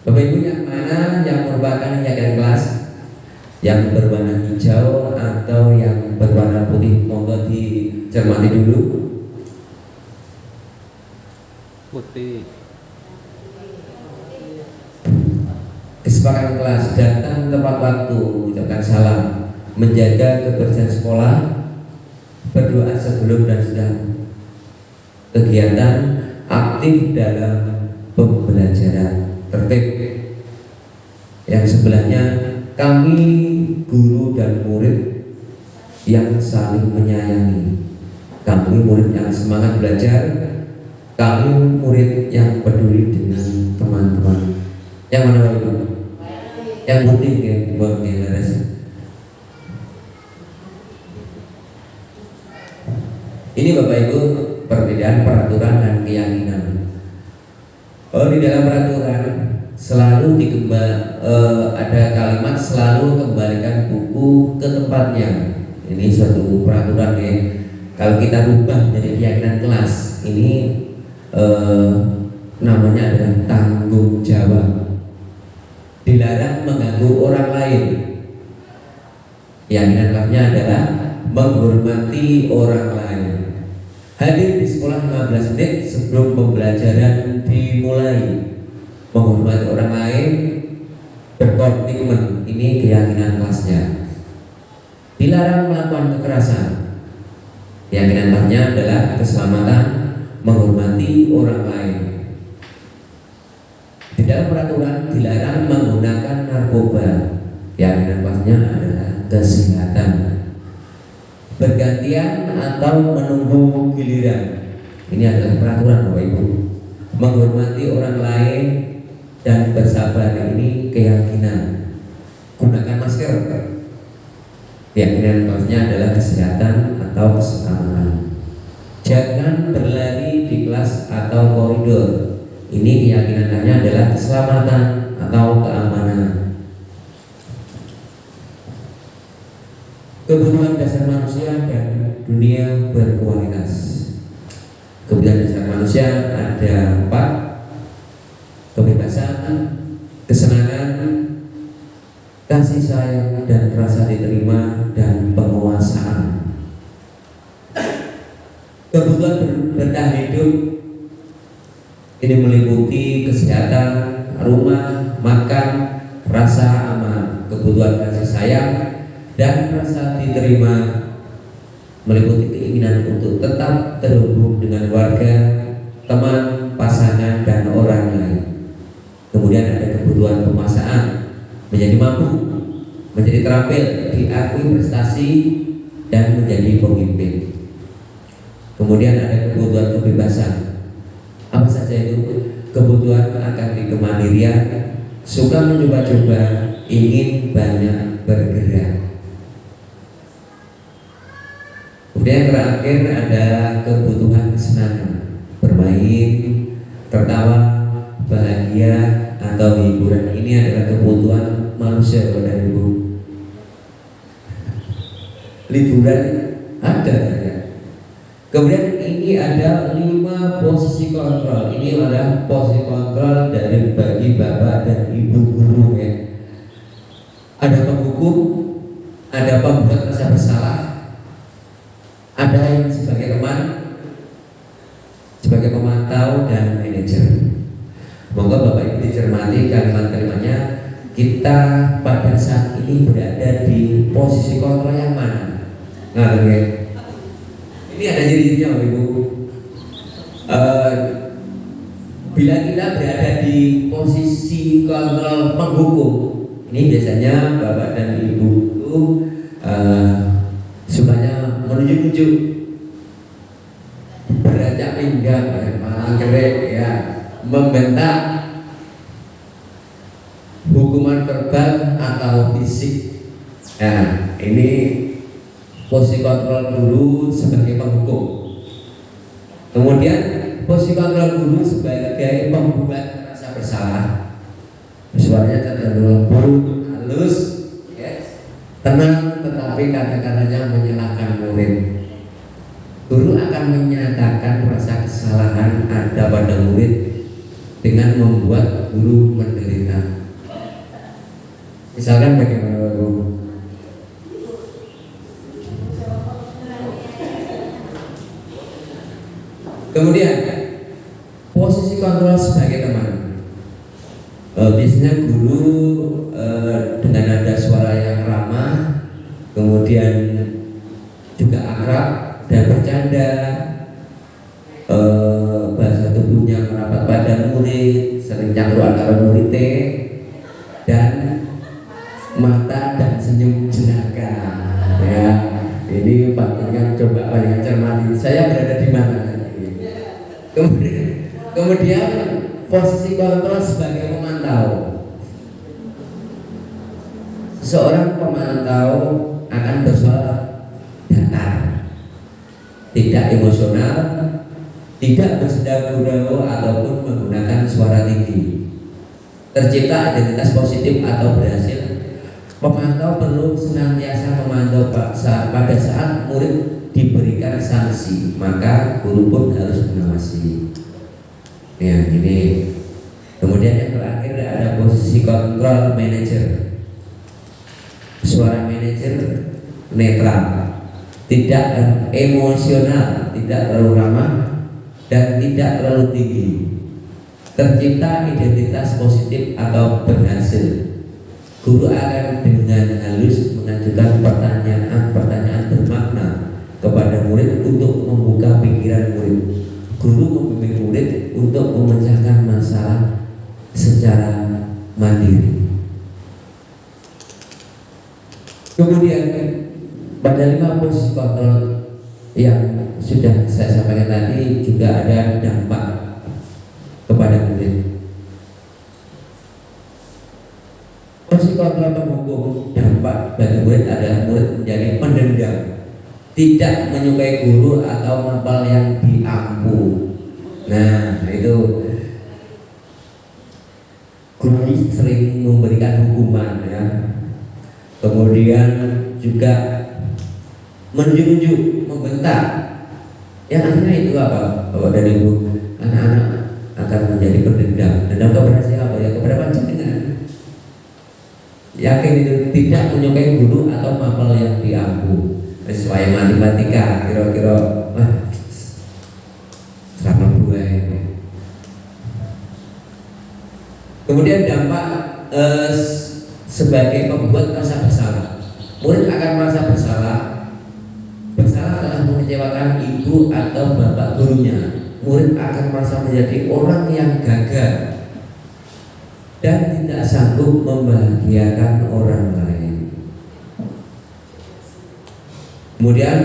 Bapak Ibu, yang mana yang merupakan keyakinan kelas? Yang berwarna hijau atau yang berwarna putih? Monggo dicermati dulu. Putih. Kesepakatan kelas, datang tepat waktu, ucapkan salam, menjaga kebersihan sekolah, berdoa sebelum dan sesudah kegiatan, aktif dalam pembelajaran, tertib. Yang sebelahnya, kami guru dan murid yang saling menyayangi. Kami murid yang semangat belajar, kami murid yang peduli dengan teman-teman. Yang mana Bapak Ibu? Yang putih ya, buat Ini Bapak Ibu perbedaan peraturan dan keyakinan. Di dalam peraturan selalu ada kalimat selalu kembalikan buku ke tempatnya. Ini suatu peraturan ya. Kalau kita rubah menjadi keyakinan kelas, ini namanya adalah tanggung jawab. Dilarang mengganggu orang lain. Keyakinan kelasnya adalah menghormati orang lain. Hadir di sekolah 15 menit sebelum pembelajaran dimulai. Menghormati orang lain, berkomitmen, ini keyakinan kelasnya. Dilarang melakukan kekerasan. Keyakinan kelasnya adalah keselamatan, menghormati orang lain. Di dalam peraturan dilarang menggunakan narkoba. Keyakinan kelasnya adalah kesehatan. Bergantian atau menunggu giliran. Ini adalah peraturan Bapak Ibu. Menghormati orang lain dan bersabar, ini keyakinan. Gunakan masker. Keyakinan kelasnya adalah kesehatan atau keselamatan. Jangan berlari di kelas atau koridor. Ini keyakinannya adalah keselamatan atau keamanan. Kebutuhan dasar manusia dan dunia berkualitas. Kebutuhan dasar manusia ada 4: kebebasan, kesenangan, kasih sayang dan rasa diterima, dan penguasaan. Kebutuhan bertahan hidup ini meliputi kesehatan, rumah, makan, rasa aman. Kebutuhan kasih sayang dan rasa diterima meliputi keinginan untuk tetap terhubung dengan warga, teman, pasangan, dan orang lain. Kemudian ada kebutuhan penguasaan, menjadi mampu, menjadi terampil, diakui prestasi, dan menjadi pemimpin. Kemudian ada kebutuhan kebebasan. Apa saja itu? Kebutuhan akan kemandirian, suka mencoba-coba, ingin banyak bergerak. Kemudian terakhir ada kebutuhan kesenangan, bermain, tertawa, bahagia, atau hiburan. Ini adalah kebutuhan manusia Bapak Ibu. Liburan ada ya. Kemudian ini ada 5 posisi kontrol. Ini adalah posisi kontrol dari bagi Bapak dan Ibu guru ya. Ada penghukum, ada pembuat rasa bersalah, ada yang sebagai teman, sebagai pemantau, dan manajer. Moga Bapak Ibu dicermati kalimat-kalimatnya. Kita pada saat ini berada di posisi kontrol yang mana? Nah, okay. Ini ada ciri-cirinya Bapak Ibu. Bila kita berada di posisi kontrol penghukum, ini biasanya Bapak dan Ibu itu sukanya menunjuk-nunjuk, beranjak pinggang, mangkrek ya, membentak, hukuman verbal atau fisik. Nah, ini posisi kontrol guru sebagai penghukum. Kemudian posisi kontrol guru sebagai pembuat rasa bersalah. Suaranya cenderung lembut, halus, yes, tenang, tetapi kata-katanya menyalahkan murid. Guru akan menyatakan rasa kesalahan ada pada murid dengan membuat guru menderita. Misalkan bagaimana Bapak? Kemudian posisi kontrol sebagai teman. Biasanya guru dengan nada suara yang ramah, kemudian juga akrab dan bercanda, bahasa tubuhnya merapat pada murid, sering cangkruk antara muridnya, dan mata dan senyum jenaka. Ya, ini Pak Ingat coba banyak cermati. Saya berada di mana? Kemudian posisi kontrol sebagai pemantau. Seorang pemantau akan bersuara datar, tidak tidak emosional, tidak bersenda gurau ataupun menggunakan suara tinggi. Tercipta identitas positif atau berhasil. Pemantau perlu senantiasa memantau pada saat murid diberikan sanksi, maka guru pun harus mengawasi. Ya, ini. Kemudian yang terakhir ada posisi kontrol manajer. Suara manajer netral, tidak emosional, tidak terlalu ramah dan tidak terlalu tinggi. Tercipta identitas positif atau berhasil. Guru akan dengan halus mengajukan pertanyaan-pertanyaan bermakna kepada murid untuk membuka pikiran murid. Guru membimbing murid untuk memecahkan masalah secara mandiri. Kemudian pada 5 posisi kontrol yang sudah saya sampaikan tadi juga ada dampak kepada murid. Posisi kontrol menghukum dampak bagi murid adalah murid menjadi pendendam, tidak menyukai guru atau ngapal yang diampu. Nah, itu guru sering memberikan hukuman ya. Kemudian juga menunjuk-nunjuk, membentak. Yang akhirnya itu apa? Bapak dan Ibu, anak-anak akan menjadi pendendam. Dendam kepada siapa ya? Kepada panjenengan. Yakin itu tidak menyukai guru atau mapel yang diampu. Sesuai matematika, kira-kira sama gue. Kemudian dampak sebagai pembuat rasa bersalah. Murid akan merasa bersalah telah mengecewakan ibu atau bapak gurunya. Murid akan merasa menjadi orang yang gagal dan tidak sanggup membahagiakan orang lain. Kemudian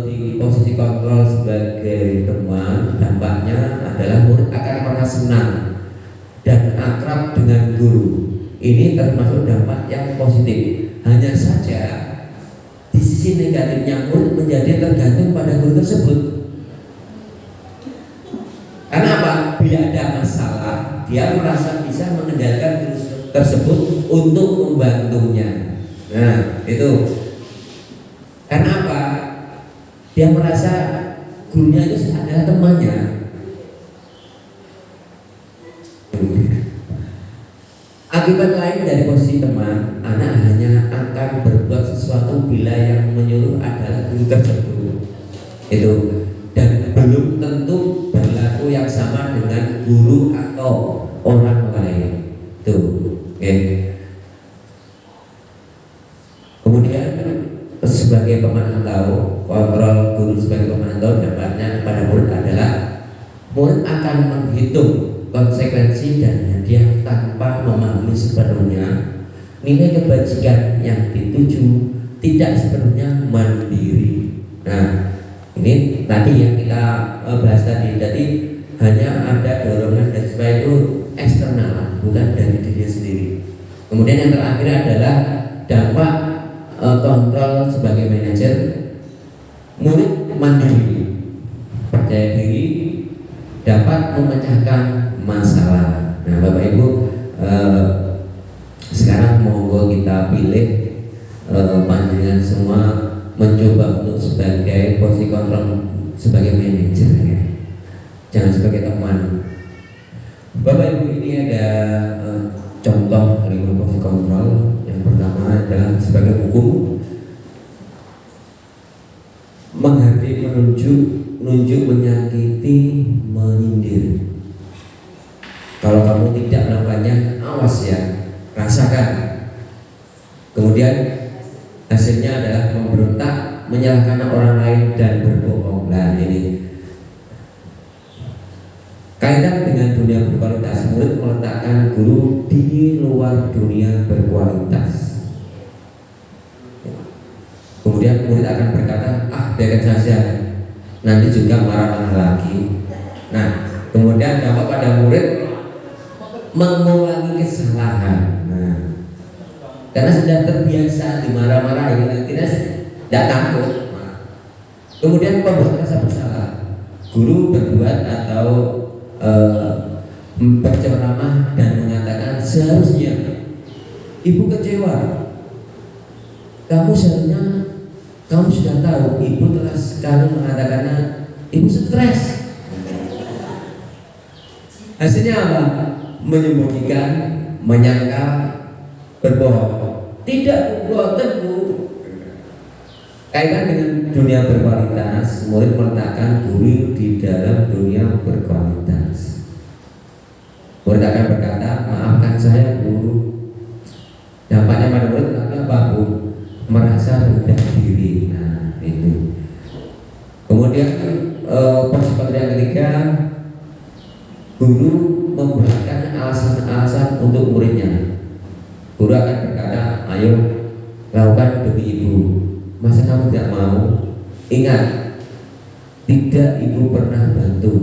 di posisi kontrol sebagai teman, dampaknya adalah murid akan merasa senang dan akrab dengan guru. Ini termasuk dampak yang positif. Hanya saja di sisi negatifnya murid menjadi tergantung pada guru tersebut. Karena apa? Bila ada masalah, dia merasa bisa mengendalikan guru tersebut untuk membantunya. Nah, itu. Karena apa? Dia merasa gurunya itu adalah temannya. Akibat lain dari posisi teman, anak hanya akan berbuat sesuatu bila yang menyuruh adalah guru tersebut. Itu, dan belum tentu berlaku yang sama dengan guru atau orang lain. Tuh, oke. Kemudian sebagai pemantau, kontrol guru sebagai pemantau dampaknya kepada murid adalah murid akan menghitung konsekuensi dan hadiah tanpa memahami sepenuhnya nilai kebajikan yang dituju, tidak sepenuhnya mandiri. Nah, ini tadi yang kita bahas tadi. Jadi hanya ada dorongan dan supaya itu eksternal, bukan dari diri sendiri. Kemudian yang terakhir adalah dampak kontrol sebagai manajer. Murid mandiri, percaya diri, dapat memecahkan masalah. Nah, Bapak Ibu, sekarang monggo kita pilih panjenengan semua mencoba untuk sebagai posisi kontrol sebagai manajer ya. Jangan sebagai teman. Bapak Ibu, ini ada contoh 5 posisi kontrol. Yang pertama adalah sebagai hukum, menghardik, menunjuk, menyakiti, menyindir. Kalau kamu tidak melakukannya, awas ya, rasakan. Kemudian hasilnya adalah memberontak, menyalahkan orang lain dan berbohong. Nah, ini kaitan dengan dunia berkualitas. Murid meletakkan guru di luar dunia berkualitas. Kemudian murid akan berkata, biarkan saja, nanti juga marah-marah lagi. Nah, kemudian dampak pada murid mengulangi kesalahan. Nah, karena sudah terbiasa dimarah-marahi, tidak takut. Kemudian pembuat rasa bersalah, guru berbuat atau berceramah dan mengatakan seharusnya ibu kecewa, kamu seharusnya kamu sudah tahu, ibu telah sekali mengatakannya, ibu stres. Hasilnya apa? Menyembunyikan, menyangkal, berbohong. Tidak tentu. Kaitan dengan dunia berkualitas, murid meletakkan guru di dalam dunia berkualitas. Murid akan berkata, maafkan saya guru. Dampaknya pada murid apa bu? Merasa rendah diri. Nah itu. Kemudian persoalan yang ketiga, guru memberikan alasan-alasan untuk muridnya. Guru akan berkata, ayo lakukan demi ibu. Masa kamu tidak mau? Ingat, tidak ibu pernah bantu.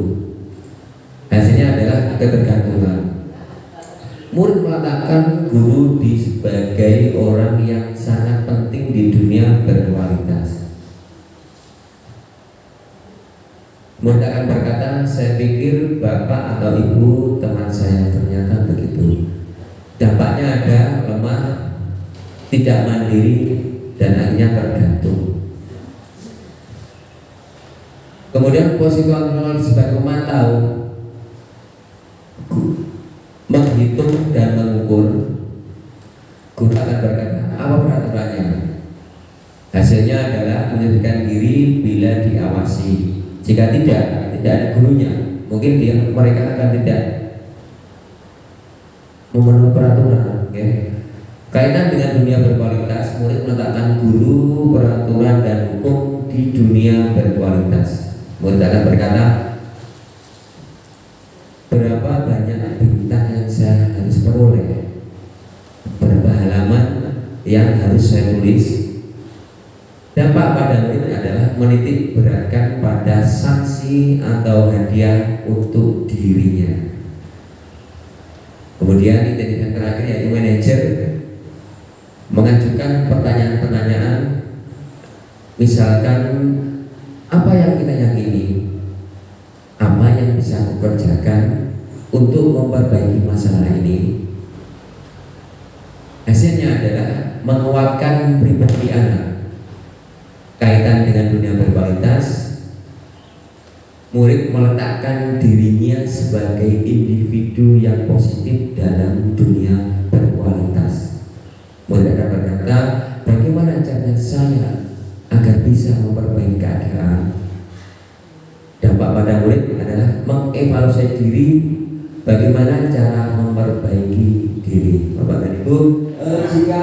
Hasilnya adalah ketergantungan. Murid meletakkan guru di sebagai orang yang sangat penting di dunia berkualitas. Murid akan berkata, saya pikir bapak atau ibu teman saya, ternyata begitu. Dampaknya ada lemah, tidak mandiri, dan akhirnya tergantung. Kemudian posisi kontrol sebagai pemantau, menghitung dan mengukur. Guru akan berkata, apa peraturannya? Hasilnya adalah menyebutkan diri bila diawasi. Jika tidak ada gurunya, mungkin mereka akan tidak memenuhi peraturan. Kaitan dengan dunia berkualitas, murid meletakkan guru, peraturan, dan hukum di dunia berkualitas. Murid akan berkata, berapa banyak bintang yang saya harus peroleh, berapa halaman yang harus saya tulis. Dampak pada murid adalah menitik beratkan pada sanksi atau hadiah untuk dirinya. Kemudian yang terakhir yaitu manajer mengajukan pertanyaan-pertanyaan, misalkan apa yang kita yakini, apa yang bisa aku kerjakan untuk memperbaiki masalah ini. Hasilnya adalah menguatkan pribadi anak. Kaitan dengan dunia berkualitas, murid meletakkan dirinya sebagai individu yang positif dalam dunia berkualitas. Murid akan berkata, bagaimana caranya saya agar bisa memperbaiki keadaan. Dampak pada murid adalah mengevaluasi diri, bagaimana cara memperbaiki diri. Bapak dan Ibu, jika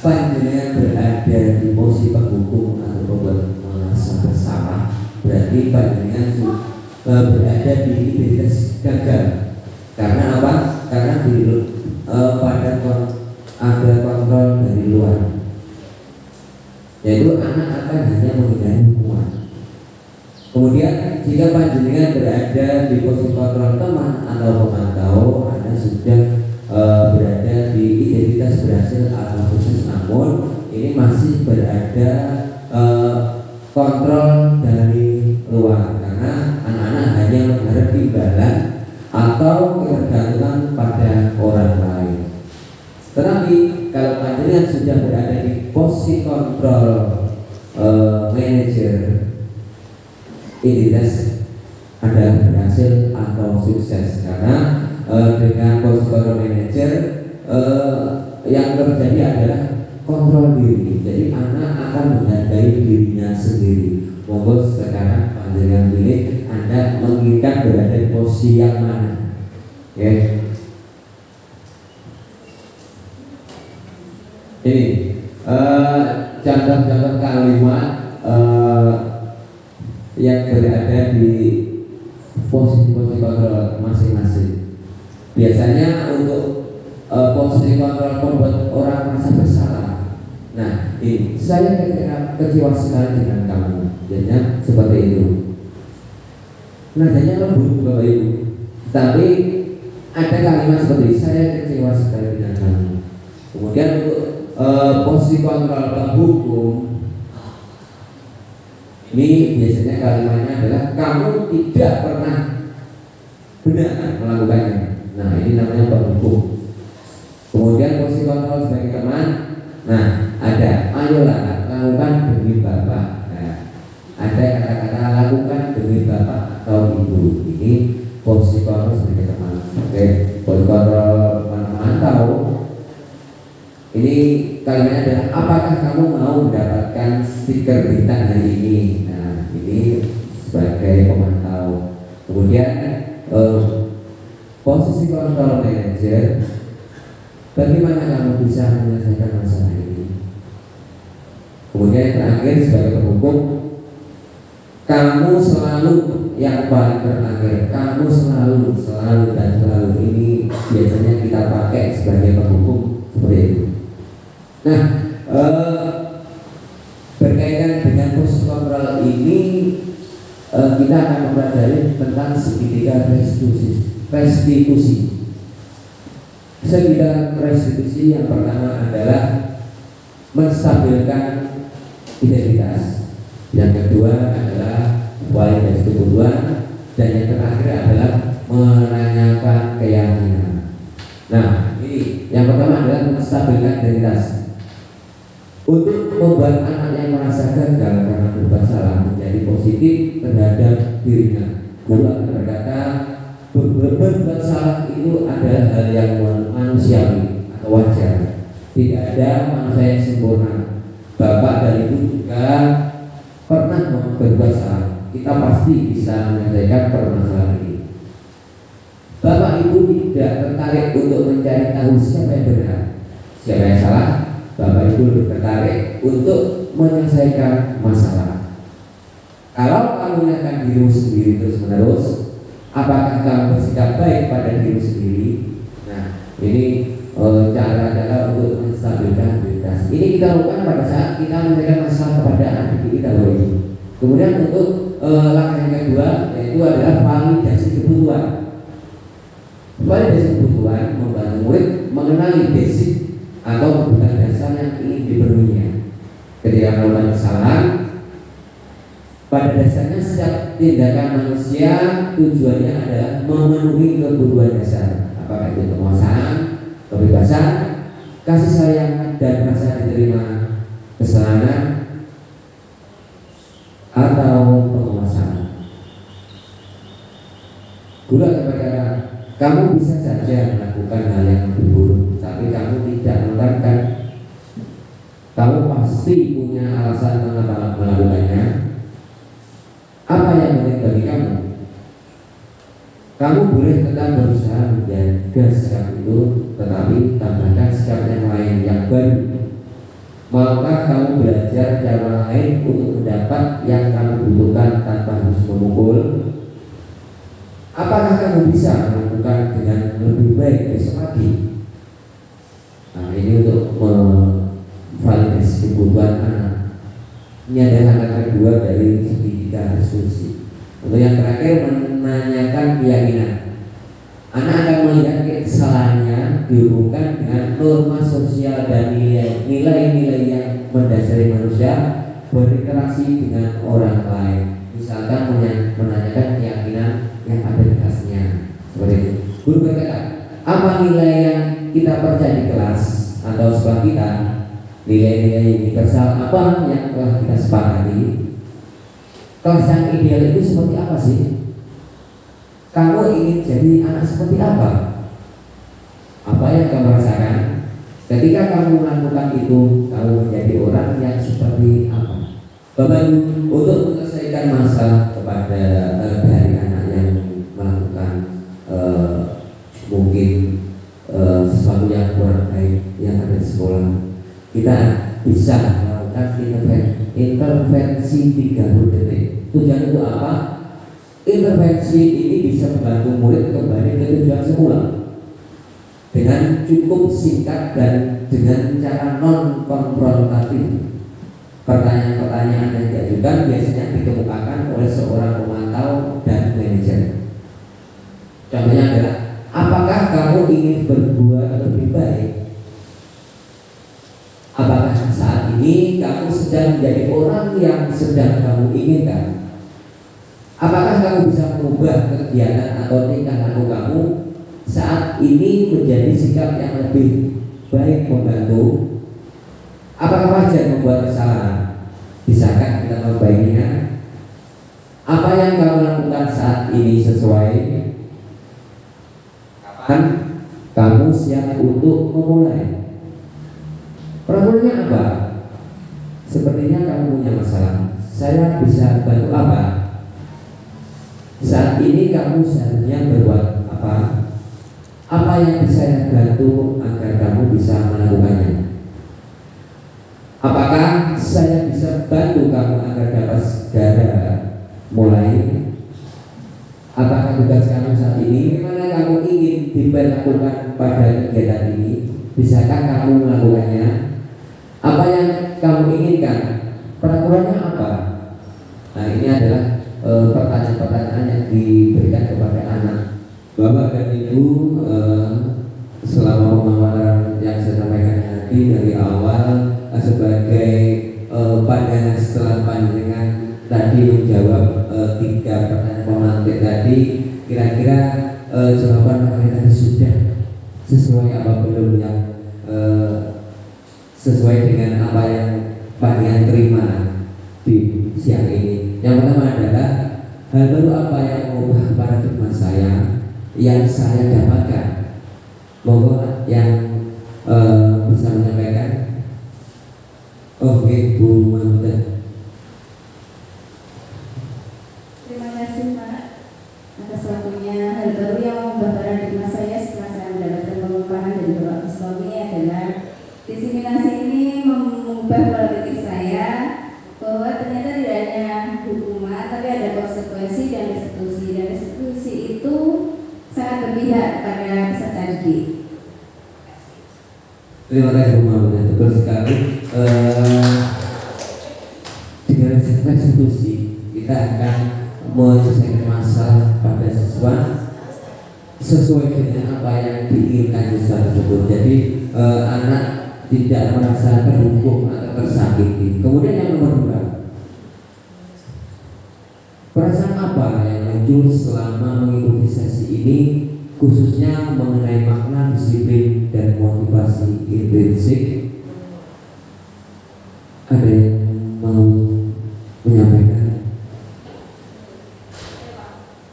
panjenengan berada di posisi penghukum atau pembuat merasa bersalah, berarti panjenengan berada di identitas gagal. Karena apa? Karena ada kontrol dari luar, yaitu anak akan hanya menghindari hukuman. Kemudian jika panjenengan berada di posisi kontrol teman atau pemantau, Anda sudah berada di identitas berhasil atau sukses, namun ini masih berada kontrol dari luar, karena anak-anak hanya mengharap imbalan atau ketergantungan pada orang lain. Tetapi kalau panjenengan sudah berada di posisi kontrol manajer, identitas ada berhasil atau sukses, karena dengan posisi kontrol manajer yang terjadi adalah kontrol diri. Jadi anak akan menghargai dirinya sendiri. Monggo sekarang panjenengan pilih Anda menginginkan berada di posisi yang mana. Ini contoh-contoh kalimat yang berada di posisi-posisi kontrol masing-masing. Biasanya untuk posisi kontrol membuat orang merasa bersalah. Nah, ini saya kecewa sekali dengan kamu. Jadinya seperti itu. Nadanya lembut Bapak Ibu. Tapi ada kalimat seperti saya kecewa sekali dengan kamu. Kemudian untuk posisi kontrol penghukum, Ini biasanya kalimatnya adalah kamu tidak pernah benar melakukannya. Nah, ini namanya penghukum. Kemudian posisi kontrol sebagai teman. Nah, ada ayolah lakukan demi Bapak. Nah, ada kata-kata lakukan demi Bapak atau Ibu. Ini posisi kontrol sebagai teman. Oke, posisi kontrol teman-teman ini kalimatnya adalah apakah kamu mau mendapatkan stiker bintang hari ini. Nah, ini sebagai pemantau. Kemudian posisi kontrol manager, bagaimana kamu bisa menyelesaikan masalah ini. Kemudian yang terakhir sebagai penghukum, kamu selalu yang paling terakhir, kamu selalu dan selalu, ini biasanya kita pakai sebagai penghukum seperti itu. Nah, berkaitan dengan posisi kontrol ini, kita akan mempelajari tentang segitiga restitusi. Segitiga restitusi yang pertama adalah menstabilkan identitas, yang kedua adalah kualitas kebutuhan, dan yang terakhir adalah menanyakan keyakinan. Nah, ini yang pertama adalah menstabilkan identitas. Untuk membuat anak yang merasa gagal karena berbuat salah menjadi positif terhadap dirinya. Guru berkata, berbuat salah itu adalah hal yang manusiawi atau wajar. Tidak ada manusia yang sempurna. Bapak dan Ibu juga pernah berbuat salah. Kita pasti bisa menyelesaikan permasalahan ini. Bapak Ibu tidak tertarik untuk mencari tahu siapa yang benar, siapa yang salah. Bapak Ibu lebih tertarik untuk menyelesaikan masalah. Kalau kamu menyatakan dirimu sendiri terus menerus, apakah kamu bersikap baik pada dirimu sendiri? Nah, ini cara-cara untuk menstabilkan identitas. Ini kita lakukan pada saat kita menyelesaikan masalah kepada anak kita loh. Kemudian untuk langkah yang kedua yaitu adalah validasi kebutuhan. Validasi kebutuhan membantu murid mengenali basic atau kebutuhan dasar yang ingin dipenuhinya. Ketika melakukan kesalahan, pada dasarnya setiap tindakan manusia tujuannya adalah memenuhi kebutuhan dasar, apakah itu penguasaan, kebebasan, kasih sayang, dan rasa diterima, kesenangan, atau penguasaan. Guru akan berkata, kamu bisa saja melakukan hal yang buruk, tapi kamu tidak melakukan. Kamu pasti punya alasan mengapa melakukannya. Apa yang penting bagi kamu? Kamu boleh tetap berusaha menjaga sikap itu, tetapi tambahkan sikap yang lain yang baru. Maukah kamu belajar cara lain untuk mendapat yang kamu butuhkan tanpa harus memukul? Apakah kamu bisa melakukan dengan lebih baik besok pagi? Nah, ini untuk validasi kebutuhan anak. Ini adalah langkah kedua dari segitiga restitusi. Untuk yang terakhir, menanyakan keyakinan. Anak akan melihat kesalahannya dihubungkan dengan norma sosial dan nilai-nilai yang mendasari manusia berinteraksi dengan orang lain. Misalkan menanyakan keyakinan yang ada di kelasnya, seperti itu. Guru berkata, apa nilai yang kita percaya di kelas atau sekolah kita? Nilai-nilai universal apa yang telah kita sepakati? Kelas yang ideal itu seperti apa sih? Kamu ingin jadi anak seperti apa? Apa yang kamu rasakan? Ketika kamu melakukan itu, kamu menjadi orang yang seperti apa? Bapak Ibu, untuk menyelesaikan masalah kepada dari anak yang melakukan mungkin sesuatu yang kurang baik yang ada di sekolah, kita bisa melakukan intervensi 30 detik. Tujuan itu apa? Intervensi ini bisa membantu murid kembali ke tujuan semula dengan cukup singkat dan dengan cara non konfrontatif. Pertanyaan-pertanyaan yang diajukan biasanya dikemukakan oleh seorang pemantau dan manajer. Contohnya adalah, apakah kamu ingin berbuat lebih baik? Apakah saat ini kamu sedang menjadi orang yang sedang kamu inginkan? Apakah kamu bisa mengubah kegiatan atau tingkah laku kamu saat ini menjadi sikap yang lebih baik membantu? Apakah wajar membuat kesalahan? Bisakah kita membaiknya? Apa yang kamu lakukan saat ini sesuai? Kapan kamu siap untuk memulai? Problemnya apa? Sepertinya kamu punya masalah. Saya bisa bantu apa? Saat ini kamu seharusnya berbuat apa? Apa yang bisa saya bantu agar kamu bisa melakukannya? Apakah saya bisa bantu kamu agar dapat segera mulai? Apakah tugas kamu saat ini? Bagaimana kamu ingin diperlakukan pada kegiatan ini? Bisakah kamu melakukannya? Apa yang kamu inginkan? Peraturannya apa? Nah, ini adalah pertanyaan-pertanyaan yang diberikan kepada anak. Bapak dan Ibu, selama pemaparan yang saya sampaikan tadi dari awal sebagai pandangan setelah pandangan tadi menjawab 3 pertanyaan pemantik tadi, kira-kira jawaban mereka tadi sudah sesuai apa belum yang sesuai dengan apa yang pandangan terima di siang ini. Yang pertama adalah hal baru apa yang mengubah paradigma saya yang saya dapatkan. Monggo yang bisa menyampaikan. Oke, Bu Mahmudah. Terima kasih Pak atas waktunya. Hal baru yang mengubah paradigma saya setelah saya mendapatkan pengupahan dari Bapak Biswami adalah diseminasi ini mengubah pola pikir saya bahwa ternyata tidak hanya hukuman tapi ada konsekuensi dan restitusi, dan restitusi itu sangat berpihak kepada peserta didik. Terima kasih Bu Mahmudah, betul sekali. Dengan restitusi kita akan menyelesaikan masalah pada siswa sesuai dengan apa yang diinginkan siswa tersebut. Jadi anak tidak merasa terhukum atau tersakiti. Kemudian yang nomor 2, perasaan apa yang muncul selama mengikuti sesi ini, khususnya mengenai makna disiplin dan motivasi intrinsik? Ada yang mau menyampaikan?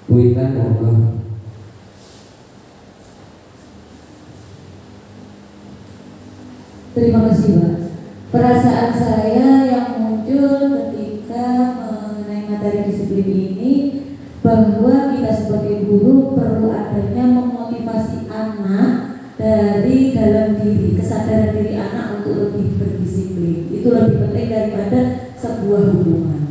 Bu Intan, monggo. Terima kasih Pak. Perasaan saya yang muncul ketika mengenai materi disiplin ini, bahwa kita sebagai guru perlu adanya memotivasi anak dari dalam diri, kesadaran diri anak untuk lebih berdisiplin. Itu lebih penting daripada sebuah hukuman.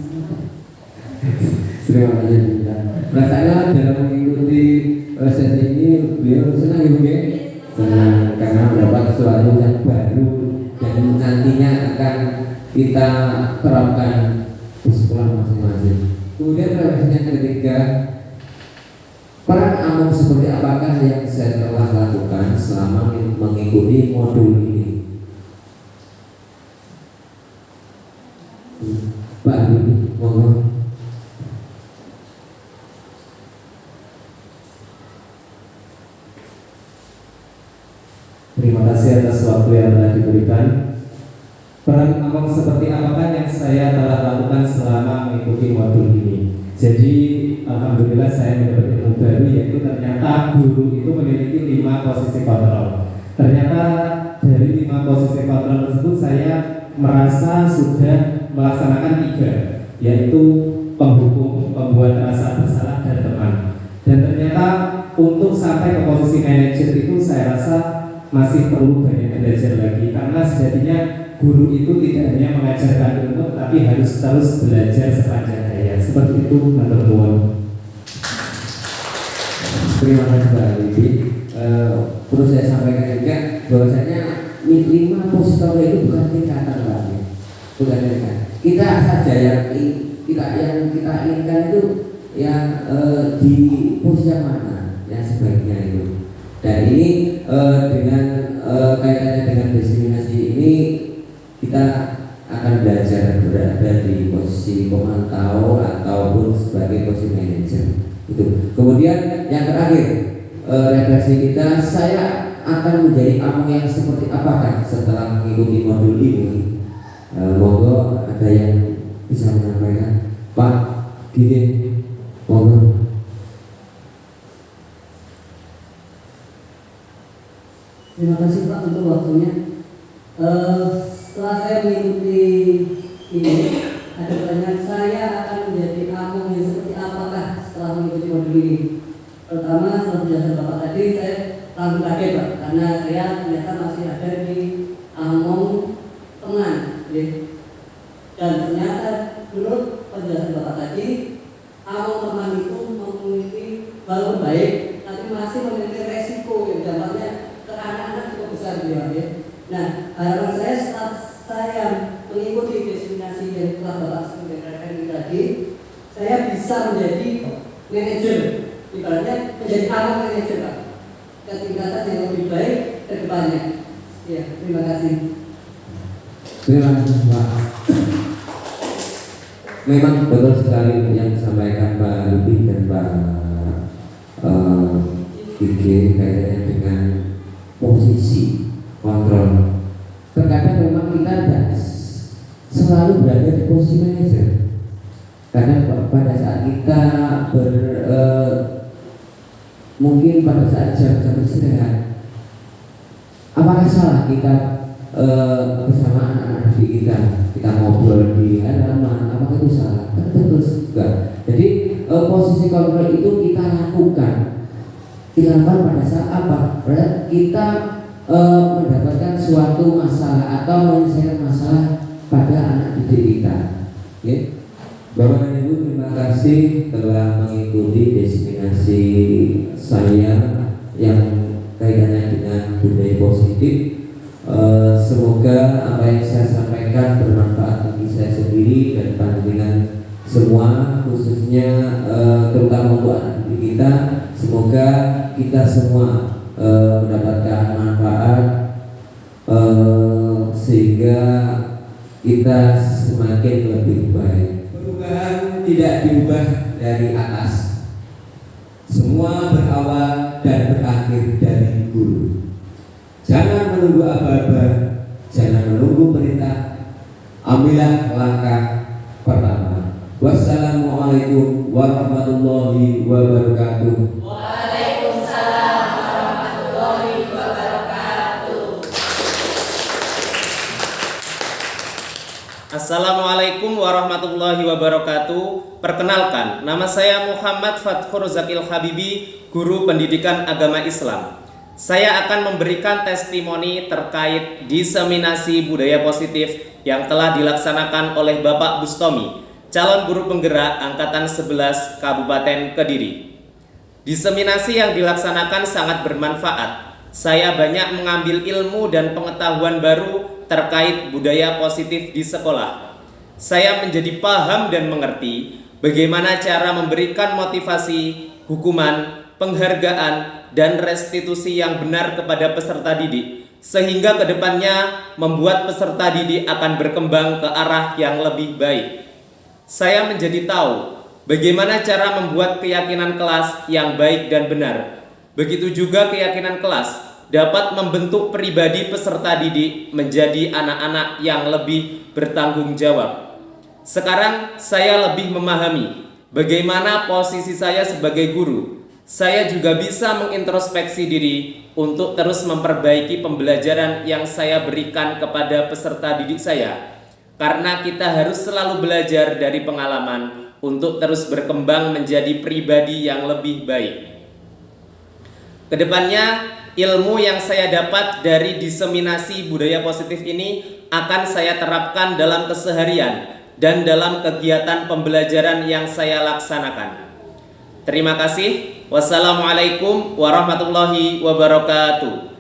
Terima kasih. Nah, saya dalam mengikuti sesi ini beliau senang ya, senang karena mendapat sesuatu yang baru dan nantinya akan kita terapkan di sekolah masing-masing. Kemudian yang ketiga, peran Among seperti apakah yang saya telah lakukan selama mengikuti modul ini? Pak Habibie, mohon. Terima kasih atas waktu yang telah diberikan. Peran Among seperti apakah yang saya telah lakukan selama mengikuti modul ini? Jadi alhamdulillah saya mendapat ilmu baru, yaitu ternyata guru itu memiliki 5 posisi kontrol. Ternyata dari 5 posisi kontrol tersebut saya merasa sudah melaksanakan 3, yaitu penghukum, pembuat rasa bersalah, dan teman. Dan ternyata untuk sampai ke posisi manajer itu saya rasa masih perlu banyak belajar lagi, karena sejatinya guru itu tidak hanya mengajarkan ilmu, tapi harus terus belajar sepanjang hayat. Seperti itu, matur nuwun. Terima kasih Pak Habibie. Perlu saya sampaikan juga bahwasanya 5 positor itu bukan tingkatan Pak, bukan tingkatan. Kita saja yang kita inginkan itu yang di posisi yang mana yang sebaiknya itu. Dan ini dengan kaitannya dengan diskriminasi ini kita belajar berada di posisi pemantau ataupun sebagai posisi manajer. Itu. Kemudian yang terakhir, refleksi kita, saya akan menjadi among yang seperti apakah setelah mengikuti modul ini? Monggo ada yang bisa menyampaikan, Pak, gini, monggo. Terima kasih Pak untuk waktunya. Setelah saya mengikuti ini, ada pertanyaan, saya akan menjadi among yang seperti apakah setelah mengikuti modul ini? Pertama, setelah penjelasan Bapak tadi, saya langsung kaget Pak, karena saya ternyata masih ada di among teman, ya. Dan ternyata menurut penjelasan Bapak tadi, among teman itu memiliki hal baik, tapi masih memiliki resiko yang dampaknya ke anak-anak cukup besar, ya. Nah, harapan saya setelah saya mengikuti destinasi yang telah Bapak sampaikan ini tadi, saya bisa menjadi manajer, ibaratnya menjadi among manajer Pak, ketingkatan yang lebih baik ke depannya. Ya, terima kasih. Terima kasih Pak. Memang betul sekali yang disampaikan Pak Lubin dan Pak Gigi kaitannya dengan posisi kontrol. Terkadang memang kita tidak selalu berada di posisi manajer, karena pada saat kita mungkin pada saat jam-jam istirahat, apakah salah kita bersama anak-anak didik kita ngobrol di halaman, apakah itu salah? Betul juga. Jadi posisi kontrol itu kita lakukan pada saat apa? Kita mendapatkan suatu masalah atau menyelesaikan masalah pada anak didik kita. Okay? Bapak dan Ibu, terima kasih telah mengikuti destinasi saya yang kaitannya dengan budaya positif. Semoga apa yang saya sampaikan bermanfaat bagi saya sendiri dan panjenengan semua, khususnya terutama untuk anak didik kita. Semoga kita semua mendapatkan manfaat sehingga kita semakin lebih baik. Perubahan tidak diubah dari atas. Semua berawal dan berakhir dari guru. Jangan menunggu aba-aba, jangan menunggu perintah. Ambillah langkah pertama. Wassalamualaikum warahmatullahi wabarakatuh. Waalaikumsalam warahmatullahi wabarakatuh. Assalamualaikum warahmatullahi wabarakatuh. Perkenalkan, nama saya Muhammad Fathur Zakil Habibi, Guru Pendidikan Agama Islam. Saya akan memberikan testimoni terkait diseminasi budaya positif yang telah dilaksanakan oleh Bapak Bustomi, calon guru penggerak Angkatan 11 Kabupaten Kediri. Diseminasi yang dilaksanakan sangat bermanfaat. Saya banyak mengambil ilmu dan pengetahuan baru terkait budaya positif di sekolah. Saya menjadi paham dan mengerti bagaimana cara memberikan motivasi, hukuman, penghargaan, dan restitusi yang benar kepada peserta didik, sehingga kedepannya membuat peserta didik akan berkembang ke arah yang lebih baik. Saya menjadi tahu bagaimana cara membuat keyakinan kelas yang baik dan benar. Begitu juga keyakinan kelas dapat membentuk pribadi peserta didik menjadi anak-anak yang lebih bertanggung jawab. Sekarang saya lebih memahami bagaimana posisi saya sebagai guru. Saya juga bisa mengintrospeksi diri untuk terus memperbaiki pembelajaran yang saya berikan kepada peserta didik saya. Karena kita harus selalu belajar dari pengalaman untuk terus berkembang menjadi pribadi yang lebih baik. Kedepannya, ilmu yang saya dapat dari diseminasi budaya positif ini akan saya terapkan dalam keseharian dan dalam kegiatan pembelajaran yang saya laksanakan. Terima kasih. Wassalamualaikum warahmatullahi wabarakatuh.